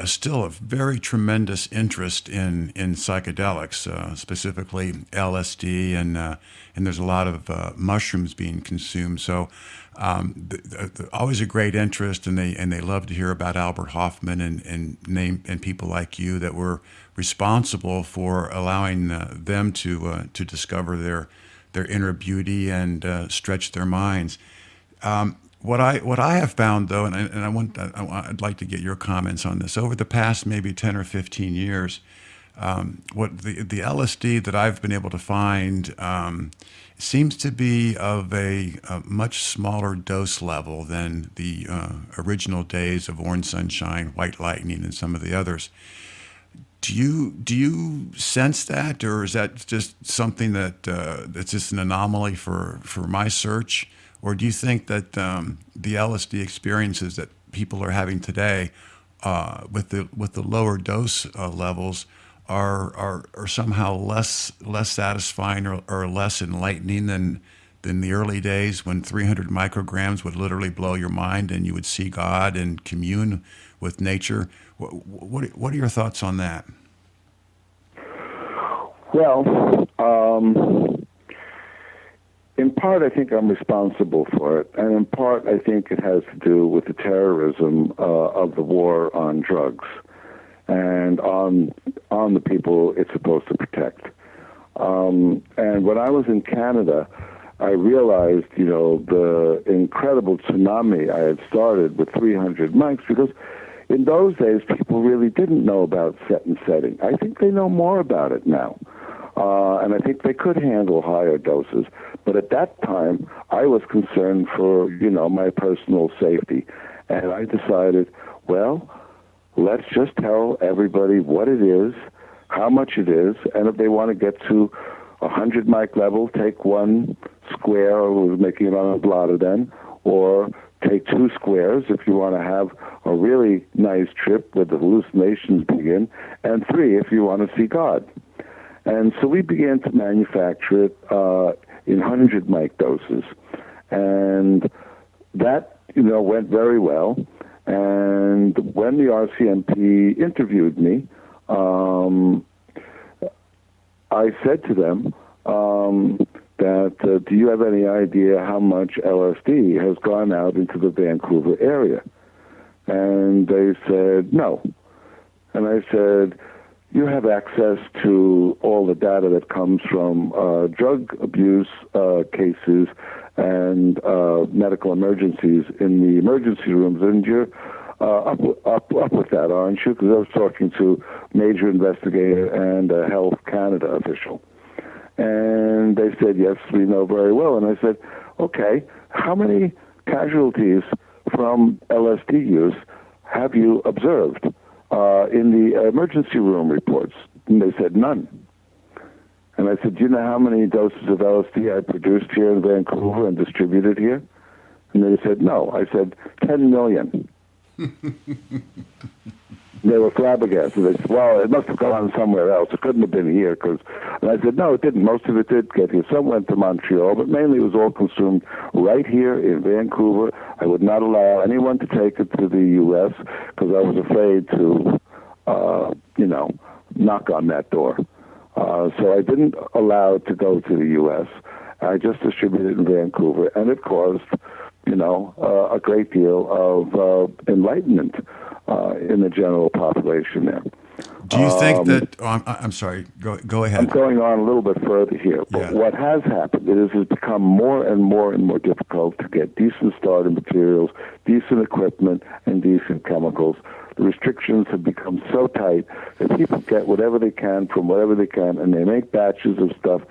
still a very tremendous interest in psychedelics, specifically LSD, and there's a lot of mushrooms being consumed. So always a great interest, and they love to hear about Albert Hofmann and people like you that were responsible for allowing them to discover their inner beauty and stretch their minds. What I have found, though, and I'd like to get your comments on this. Over the past maybe 10 or 15 years, what the LSD that I've been able to find seems to be of a much smaller dose level than the original days of Orange Sunshine, White Lightning, and some of the others. Do you sense that, or is that just something that's just an anomaly for my search? Or do you think that the LSD experiences that people are having today with the lower dose levels are somehow less satisfying or less enlightening than the early days when 300 micrograms would literally blow your mind and you would see God and commune with nature? What are your thoughts on that? Well, in part, I think I'm responsible for it, and in part, I think it has to do with the terrorism of the war on drugs and on the people it's supposed to protect. And when I was in Canada, I realized, the incredible tsunami I had started with 300 mics, because in those days, people really didn't know about set and setting. I think they know more about it now. And I think they could handle higher doses. But at that time, I was concerned for, my personal safety. And I decided, well, let's just tell everybody what it is, how much it is, and if they want to get to 100 mic level, take one square, or making it on a blotter then, or take 2 squares if you want to have a really nice trip where the hallucinations begin, and 3 if you want to see God. And so we began to manufacture it in 100 mic doses. And that, went very well. And when the RCMP interviewed me, I said to them that, do you have any idea how much LSD has gone out into the Vancouver area? And they said, no. And I said, you have access to all the data that comes from drug abuse cases and medical emergencies in the emergency rooms, and you're up with that, aren't you? Because I was talking to a major investigator and a Health Canada official. And they said, yes, we know very well. And I said, okay, how many casualties from LSD use have you observed in the emergency room reports? And they said, none. And I said, do you know how many doses of LSD I produced here in Vancouver and distributed here? And they said, no. I said, 10 million. They were flabbergasted. They said, well, it must have gone somewhere else. It couldn't have been here. And I said, no, it didn't. Most of it did get here. Some went to Montreal, but mainly it was all consumed right here in Vancouver. I would not allow anyone to take it to the U.S. because I was afraid to, knock on that door. So I didn't allow it to go to the U.S. I just distributed it in Vancouver, and it caused, a great deal of enlightenment in the general population there. Do you think that? I'm sorry. Go ahead. I'm going on a little bit further here. But what has happened is it's become more and more and more difficult to get decent starting materials, decent equipment, and decent chemicals. The restrictions have become so tight that people get whatever they can from whatever they can, and they make batches of stuff.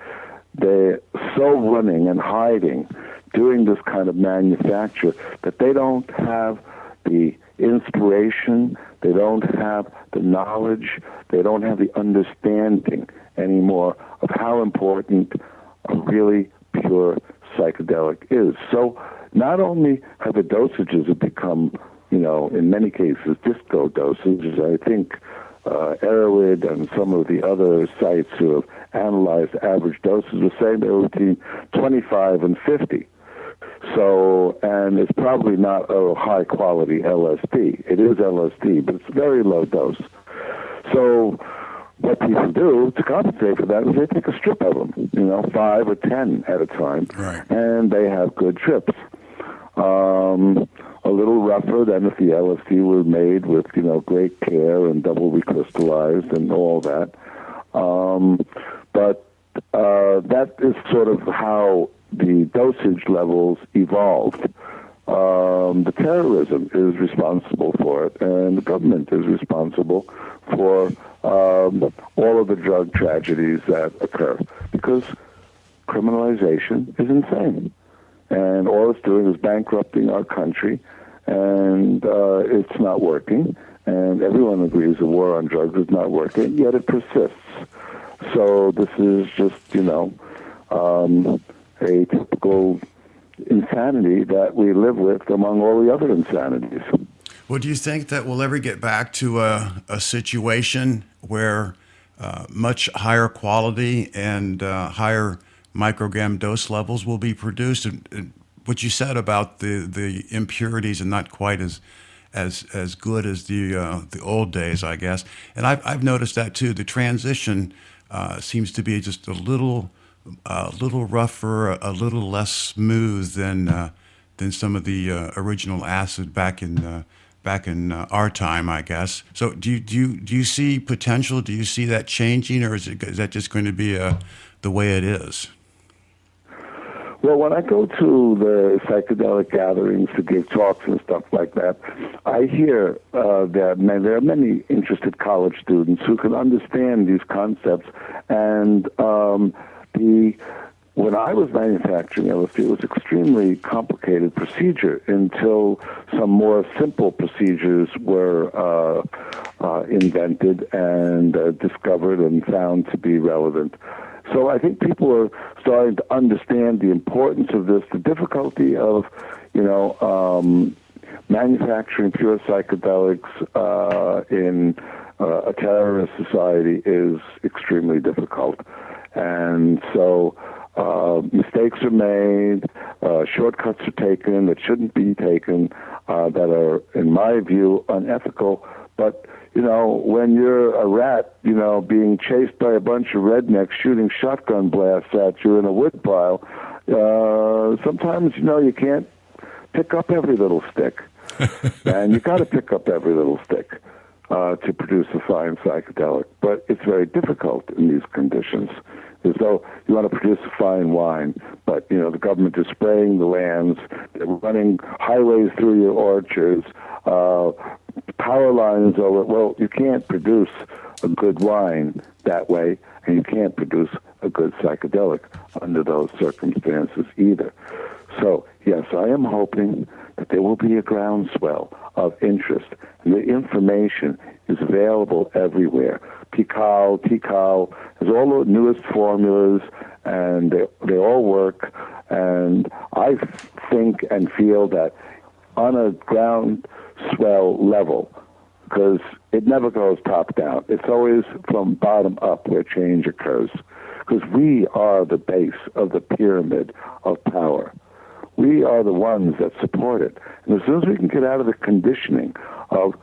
They're so running and hiding, doing this kind of manufacture, that they don't have the inspiration, they don't have the knowledge, they don't have the understanding anymore of how important a really pure psychedelic is. So not only have the dosages have become, in many cases, disco dosages. I think Erowid and some of the other sites who have analyzed average doses were saying they were between 25 and 50. So, and it's probably not a high-quality LSD. It is LSD, but it's a very low dose. So what people do to compensate for that is they take a strip of them, 5 or 10 at a time, right, and they have good trips. A little rougher than if the LSD were made with, great care and double recrystallized and all that. But that is sort of how the dosage levels evolved. The terrorism is responsible for it, and the government is responsible for all of the drug tragedies that occur, because criminalization is insane. And all it's doing is bankrupting our country, and it's not working. And everyone agrees the war on drugs is not working, yet it persists. So this is just, a typical insanity that we live with among all the other insanities. Well, do you think that we'll ever get back to a situation where much higher quality and higher microgram dose levels will be produced? And what you said about the impurities and not quite as good as the old days, I guess. And I've noticed that too. The transition seems to be just a little rougher, a little less smooth than some of the original acid back in our time, I guess. So do you see potential? Do you see that changing, or is that just going to be the way it is? Well, when I go to the psychedelic gatherings to give talks and stuff like that, I hear that there are many interested college students who can understand these concepts. And when I was manufacturing LSD, it was an extremely complicated procedure until some more simple procedures were invented and discovered and found to be relevant. So I think people are starting to understand the importance of this, the difficulty of, manufacturing pure psychedelics in a terrorist society is extremely difficult. And so mistakes are made, shortcuts are taken that shouldn't be taken, that are, in my view, unethical. But, when you're a rat, being chased by a bunch of rednecks shooting shotgun blasts at you in a wood pile, sometimes, you can't pick up every little stick. And you got to pick up every little stick to produce a fine psychedelic. But it's very difficult in these conditions. As though you want to produce a fine wine, but, the government is spraying the lands, they're running highways through your orchards, power lines over. Well, you can't produce a good wine that way, and you can't produce a good psychedelic under those circumstances either. So, yes, I am hoping that there will be a groundswell of interest, and the information is available everywhere. Tikal has all the newest formulas, and they all work. And I think and feel that on a groundswell level, because it never goes top down. It's always from bottom up where change occurs, because we are the base of the pyramid of power. We are the ones that support it. And as soon as we can get out of the conditioning of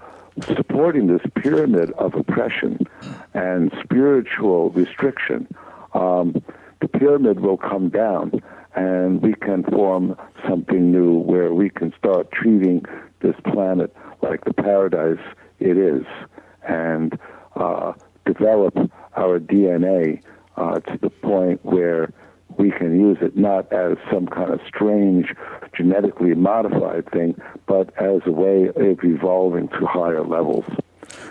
supporting this pyramid of oppression and spiritual restriction, the pyramid will come down, and we can form something new where we can start treating this planet like the paradise it is, and develop our DNA to the point where we can use it not as some kind of strange genetically modified thing, but as a way of evolving to higher levels.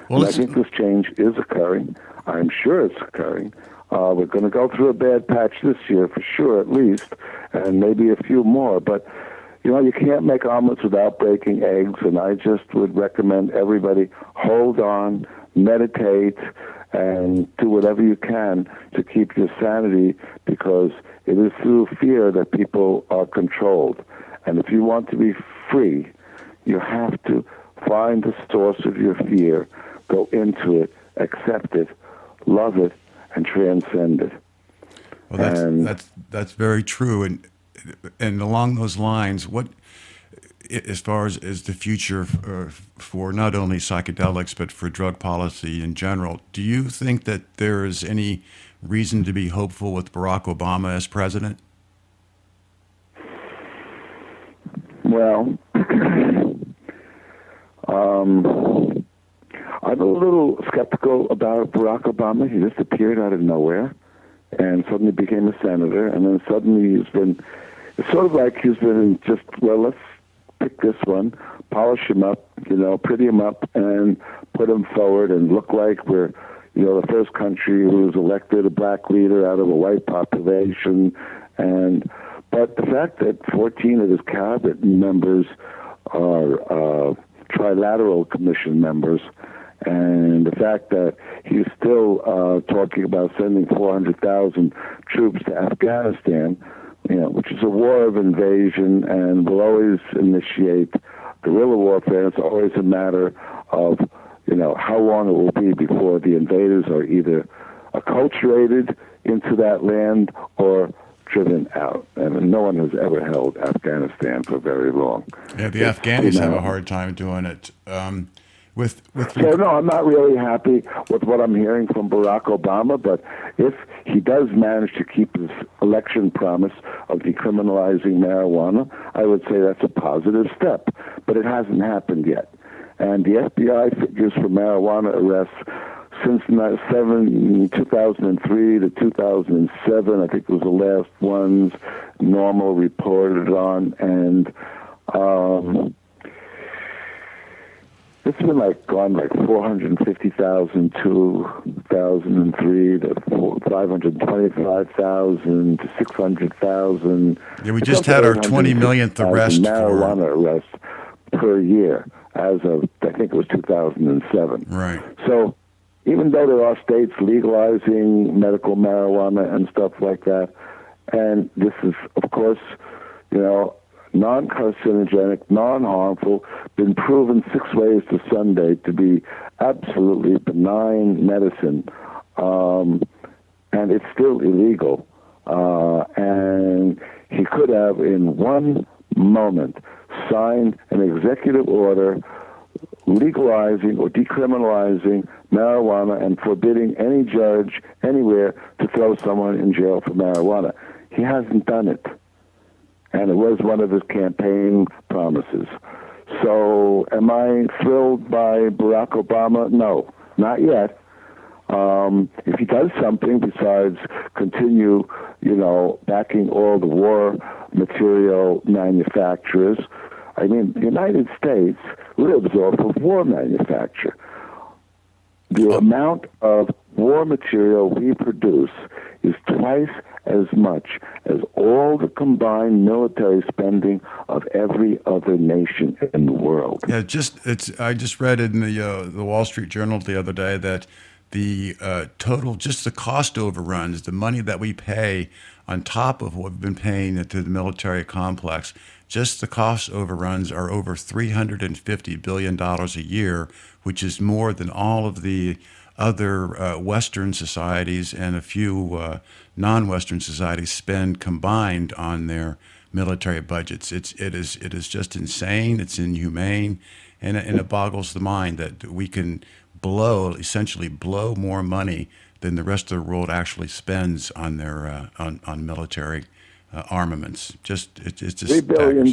Well, I think this change is occurring. I'm sure it's occurring. We're going to go through a bad patch this year for sure, at least, and maybe a few more. But, you can't make omelets without breaking eggs, and I just would recommend everybody hold on, meditate, and do whatever you can to keep your sanity, because it is through fear that people are controlled. And if you want to be free, you have to find the source of your fear, go into it, accept it, love it, and transcend it. Well, that's very true. And along those lines, what, as far as the future for not only psychedelics but for drug policy in general, do you think that there is any reason to be hopeful with Barack Obama as president? Well, I'm a little skeptical about Barack Obama. He just appeared out of nowhere and suddenly became a senator, and then suddenly it's sort of like he's been just, well, let's pick this one, polish him up, pretty him up, and put him forward and look like we're, the first country who's elected a black leader out of a white population. But the fact that 14 of his cabinet members are trilateral commission members, and the fact that he's still talking about sending 400,000 troops to Afghanistan, which is a war of invasion and will always initiate guerrilla warfare. It's always a matter of, how long it will be before the invaders are either acculturated into that land or driven out. And no one has ever held Afghanistan for very long. Yeah, the Afghanis have a hard time doing it. So, no, I'm not really happy with what I'm hearing from Barack Obama, but if he does manage to keep his election promise of decriminalizing marijuana, I would say that's a positive step, but it hasn't happened yet. And the FBI figures for marijuana arrests since 2003 to 2007, I think was the last ones Normal reported on, and it's been gone 450,000 2003 to 525,000 to 600,000. Yeah, we just had our 20 millionth arrest marijuana arrests per year as of, I think it was 2007. Right. So even though there are states legalizing medical marijuana and stuff like that, and this is, of course, non-carcinogenic, non-harmful, been proven 6 ways to Sunday to be absolutely benign medicine, and it's still illegal. And he could have, in one moment, signed an executive order legalizing or decriminalizing marijuana and forbidding any judge anywhere to throw someone in jail for marijuana. He hasn't done it. And it was one of his campaign promises. So am I thrilled by Barack Obama? No, not yet. If he does something besides continue, backing all the war material manufacturers, I mean, the United States lives off of war manufacture. The amount of war material we produce is twice as much as all the combined military spending of every other nation in the world. Yeah, I just read in the Wall Street Journal the other day that the total, just the cost overruns, the money that we pay on top of what we've been paying to the military complex, just the cost overruns are over $350 billion a year, which is more than all of the other Western societies and a few non-Western societies spend combined on their military budgets. It is just insane. It's inhumane, and it boggles the mind that we can essentially blow more money than the rest of the world actually spends on their on military armaments. It's just $3 billion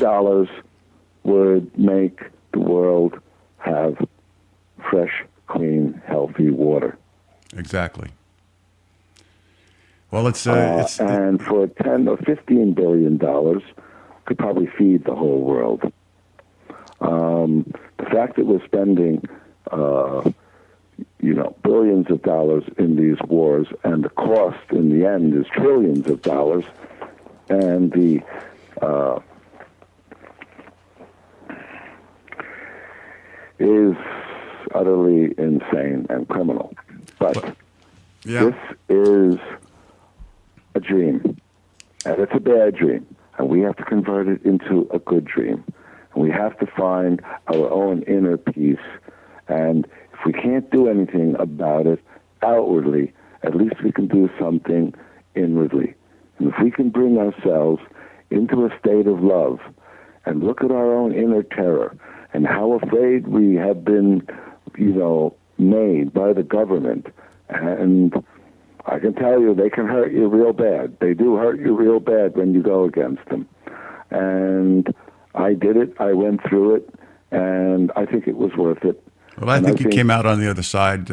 would make the world have fresh, clean, healthy water. Exactly. Well, and for $10 or $15 billion, could probably feed the whole world. The fact that we're spending, billions of dollars in these wars, and the cost in the end is trillions of dollars, and the is utterly insane and criminal. But this is a dream, and it's a bad dream, and we have to convert it into a good dream. And we have to find our own inner peace, and if we can't do anything about it outwardly, at least we can do something inwardly. And if we can bring ourselves into a state of love and look at our own inner terror and how afraid we have been, made by the government, and I can tell you they can hurt you real bad. They do hurt you real bad when you go against them. And I did it. I went through it, and I think it was worth it. Well, I think you came out on the other side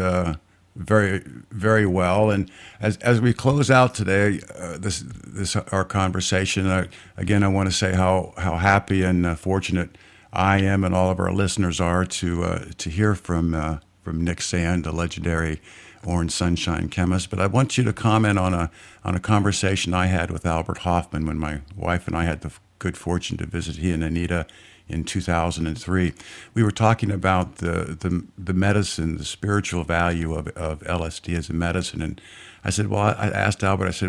very, very well. And as we close out today, this our conversation, again, I want to say how happy and fortunate I am, and all of our listeners are, to hear from Nick Sand, the legendary Orange Sunshine chemist. But I want you to comment on a conversation I had with Albert Hofmann when my wife and I had the good fortune to visit he and Anita in 2003. We were talking about the medicine, the spiritual value of LSD as a medicine. And I said, I asked Albert,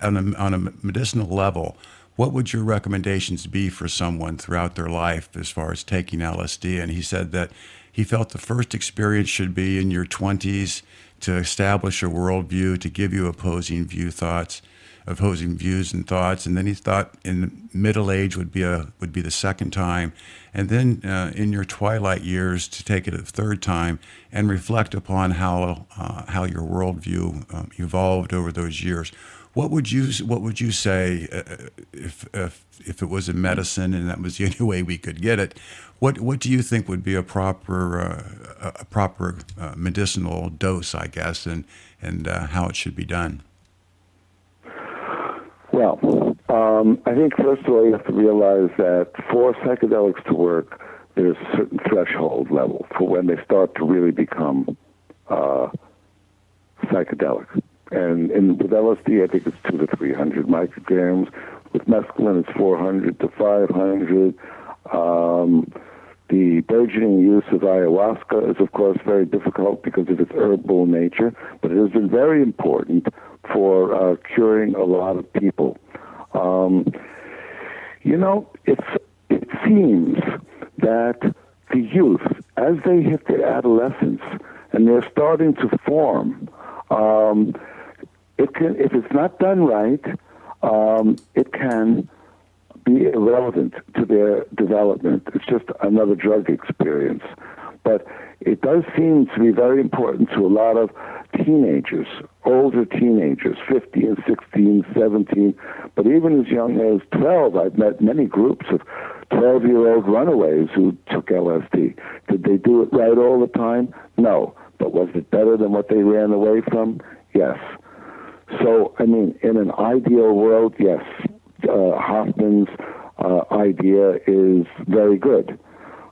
on a medicinal level, what would your recommendations be for someone throughout their life as far as taking LSD? And he said that he felt the first experience should be in your 20s to establish a worldview, to give you opposing views and thoughts, and then he thought in middle age would be the second time, and then in your twilight years to take it a third time and reflect upon how your worldview evolved over those years. What would you say if it was a medicine and that was the only way we could get it? What do you think would be a proper medicinal dose, I guess, and how it should be done? Well, I think first of all you have to realize that for psychedelics to work, there's a certain threshold level for when they start to really become psychedelic. And with LSD, I think it's 200 to 300 micrograms. With mescaline, it's 400 to 500. The burgeoning use of ayahuasca is, of course, very difficult because of its herbal nature, but it has been very important for curing a lot of people. it seems that the youth, as they hit their adolescence and they're starting to form, it can, if it's not done right, it can be irrelevant to their development. It's just another drug experience. But it does seem to be very important to a lot of teenagers, older teenagers, 15, 16, 17, but even as young as 12. I've met many groups of 12-year-old runaways who took LSD. Did they do it right all the time? No. But was it better than what they ran away from? Yes. So, I mean, in an ideal world, yes, Hofmann's idea is very good.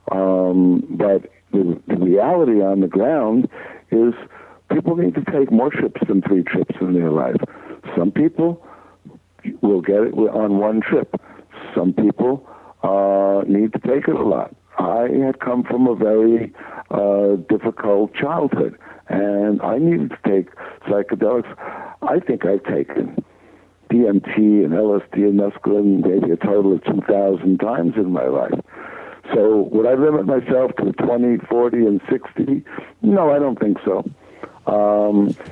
But the reality on the ground is people need to take more trips than 3 trips in their life. Some people will get it on one trip. Some people need to take it a lot. I had come from a very difficult childhood, and I needed to take psychedelics. I think I've taken DMT and LSD and mescaline maybe a total of 2,000 times in my life. So would I limit myself to 20, 40, and 60? No, I don't think so.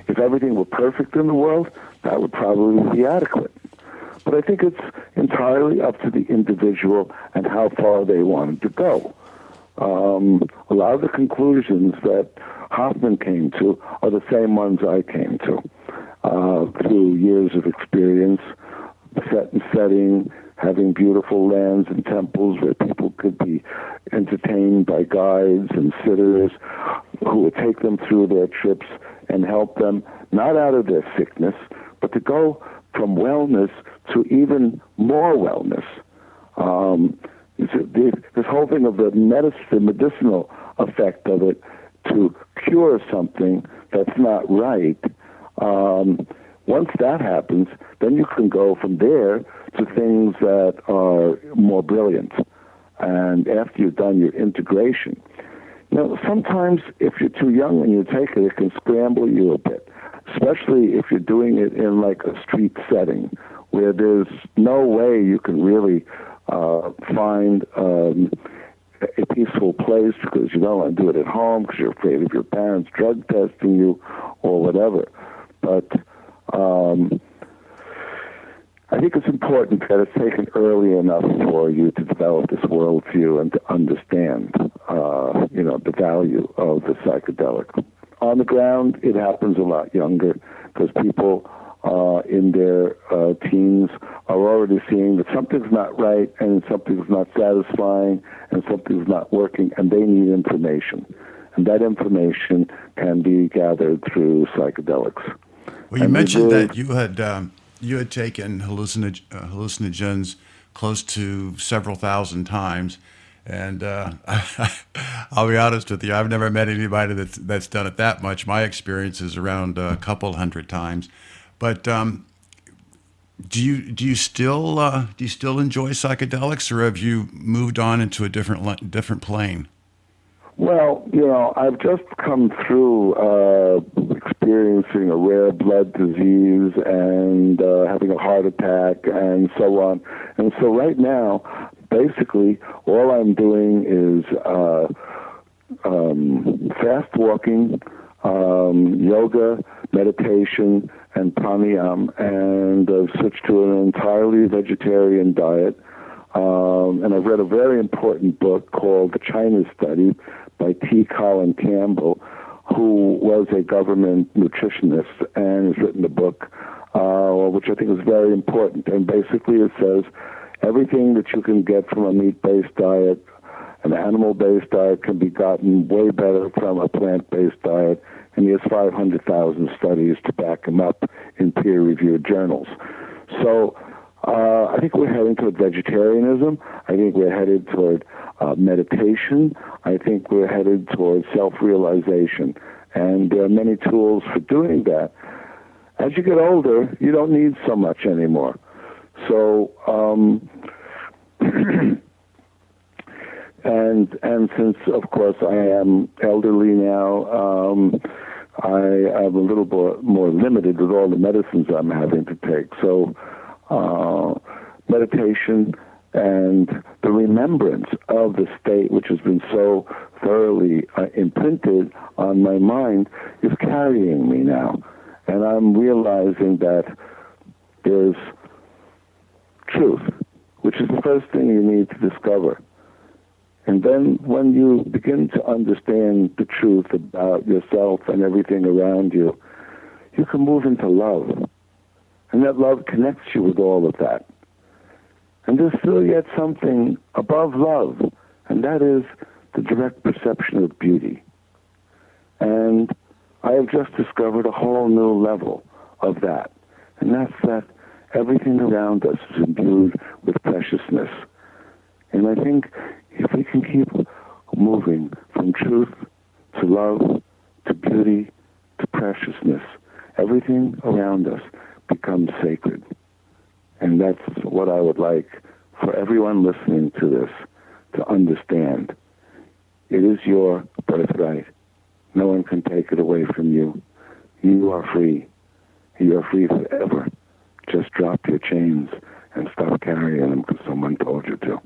If everything were perfect in the world, that would probably be adequate. But I think it's entirely up to the individual and how far they wanted to go. A lot of the conclusions that Hofmann came to are the same ones I came to through years of experience, set and setting, having beautiful lands and temples where people could be entertained by guides and sitters who would take them through their trips and help them not out of their sickness, but to go from wellness to even more wellness. This whole thing of the medicinal effect of it to cure something that's not right, once that happens, then you can go from there to things that are more brilliant. And after you've done your integration, sometimes if you're too young when you take it, it can scramble you a bit, especially if you're doing it in like a street setting where there's no way you can really find a peaceful place because you don't want to do it at home because you're afraid of your parents drug testing you or whatever. But I think it's important that it's taken early enough for you to develop this worldview and to understand, the value of the psychedelic. On the ground, it happens a lot younger because people in their teens are already seeing that something's not right and something's not satisfying and something's not working, and they need information. And that information can be gathered through psychedelics. Well, you mentioned that you had taken hallucinogens close to several thousand times, and I'll be honest with you, I've never met anybody that's done it that much. My experience is around a couple hundred times. But do you still enjoy psychedelics, or have you moved on into a different plane? Well, I've just come through experiencing a rare blood disease and having a heart attack and so on. And so right now, basically, all I'm doing is fast walking, yoga, meditation, and pranayama, and I've switched to an entirely vegetarian diet. And I've read a very important book called The China Study by T. Colin Campbell, who was a government nutritionist and has written a book, which I think is very important. And basically it says everything that you can get from a meat-based diet, an animal-based diet, can be gotten way better from a plant-based diet. And he has 500,000 studies to back him up in peer-reviewed journals. So I think we're heading toward vegetarianism. I think we're headed toward meditation. I think we're headed toward self-realization. And there are many tools for doing that. As you get older, you don't need so much anymore. So, and since, of course, I am elderly now, I am a little more limited with all the medicines I'm having to take. So meditation And the remembrance of the state, which has been so thoroughly imprinted on my mind, is carrying me now. And I'm realizing that there's truth, which is the first thing you need to discover. And then when you begin to understand the truth about yourself and everything around you, you can move into love. And that love connects you with all of that. And there's still yet something above love, and that is the direct perception of beauty. And I have just discovered a whole new level of that. And that's that everything around us is imbued with preciousness. And I think if we can keep moving from truth to love, to beauty, to preciousness, everything around us becomes sacred. And that's what I would like for everyone listening to this to understand. It is your birthright. No one can take it away from you. You are free. You are free forever. Just drop your chains and stop carrying them because someone told you to.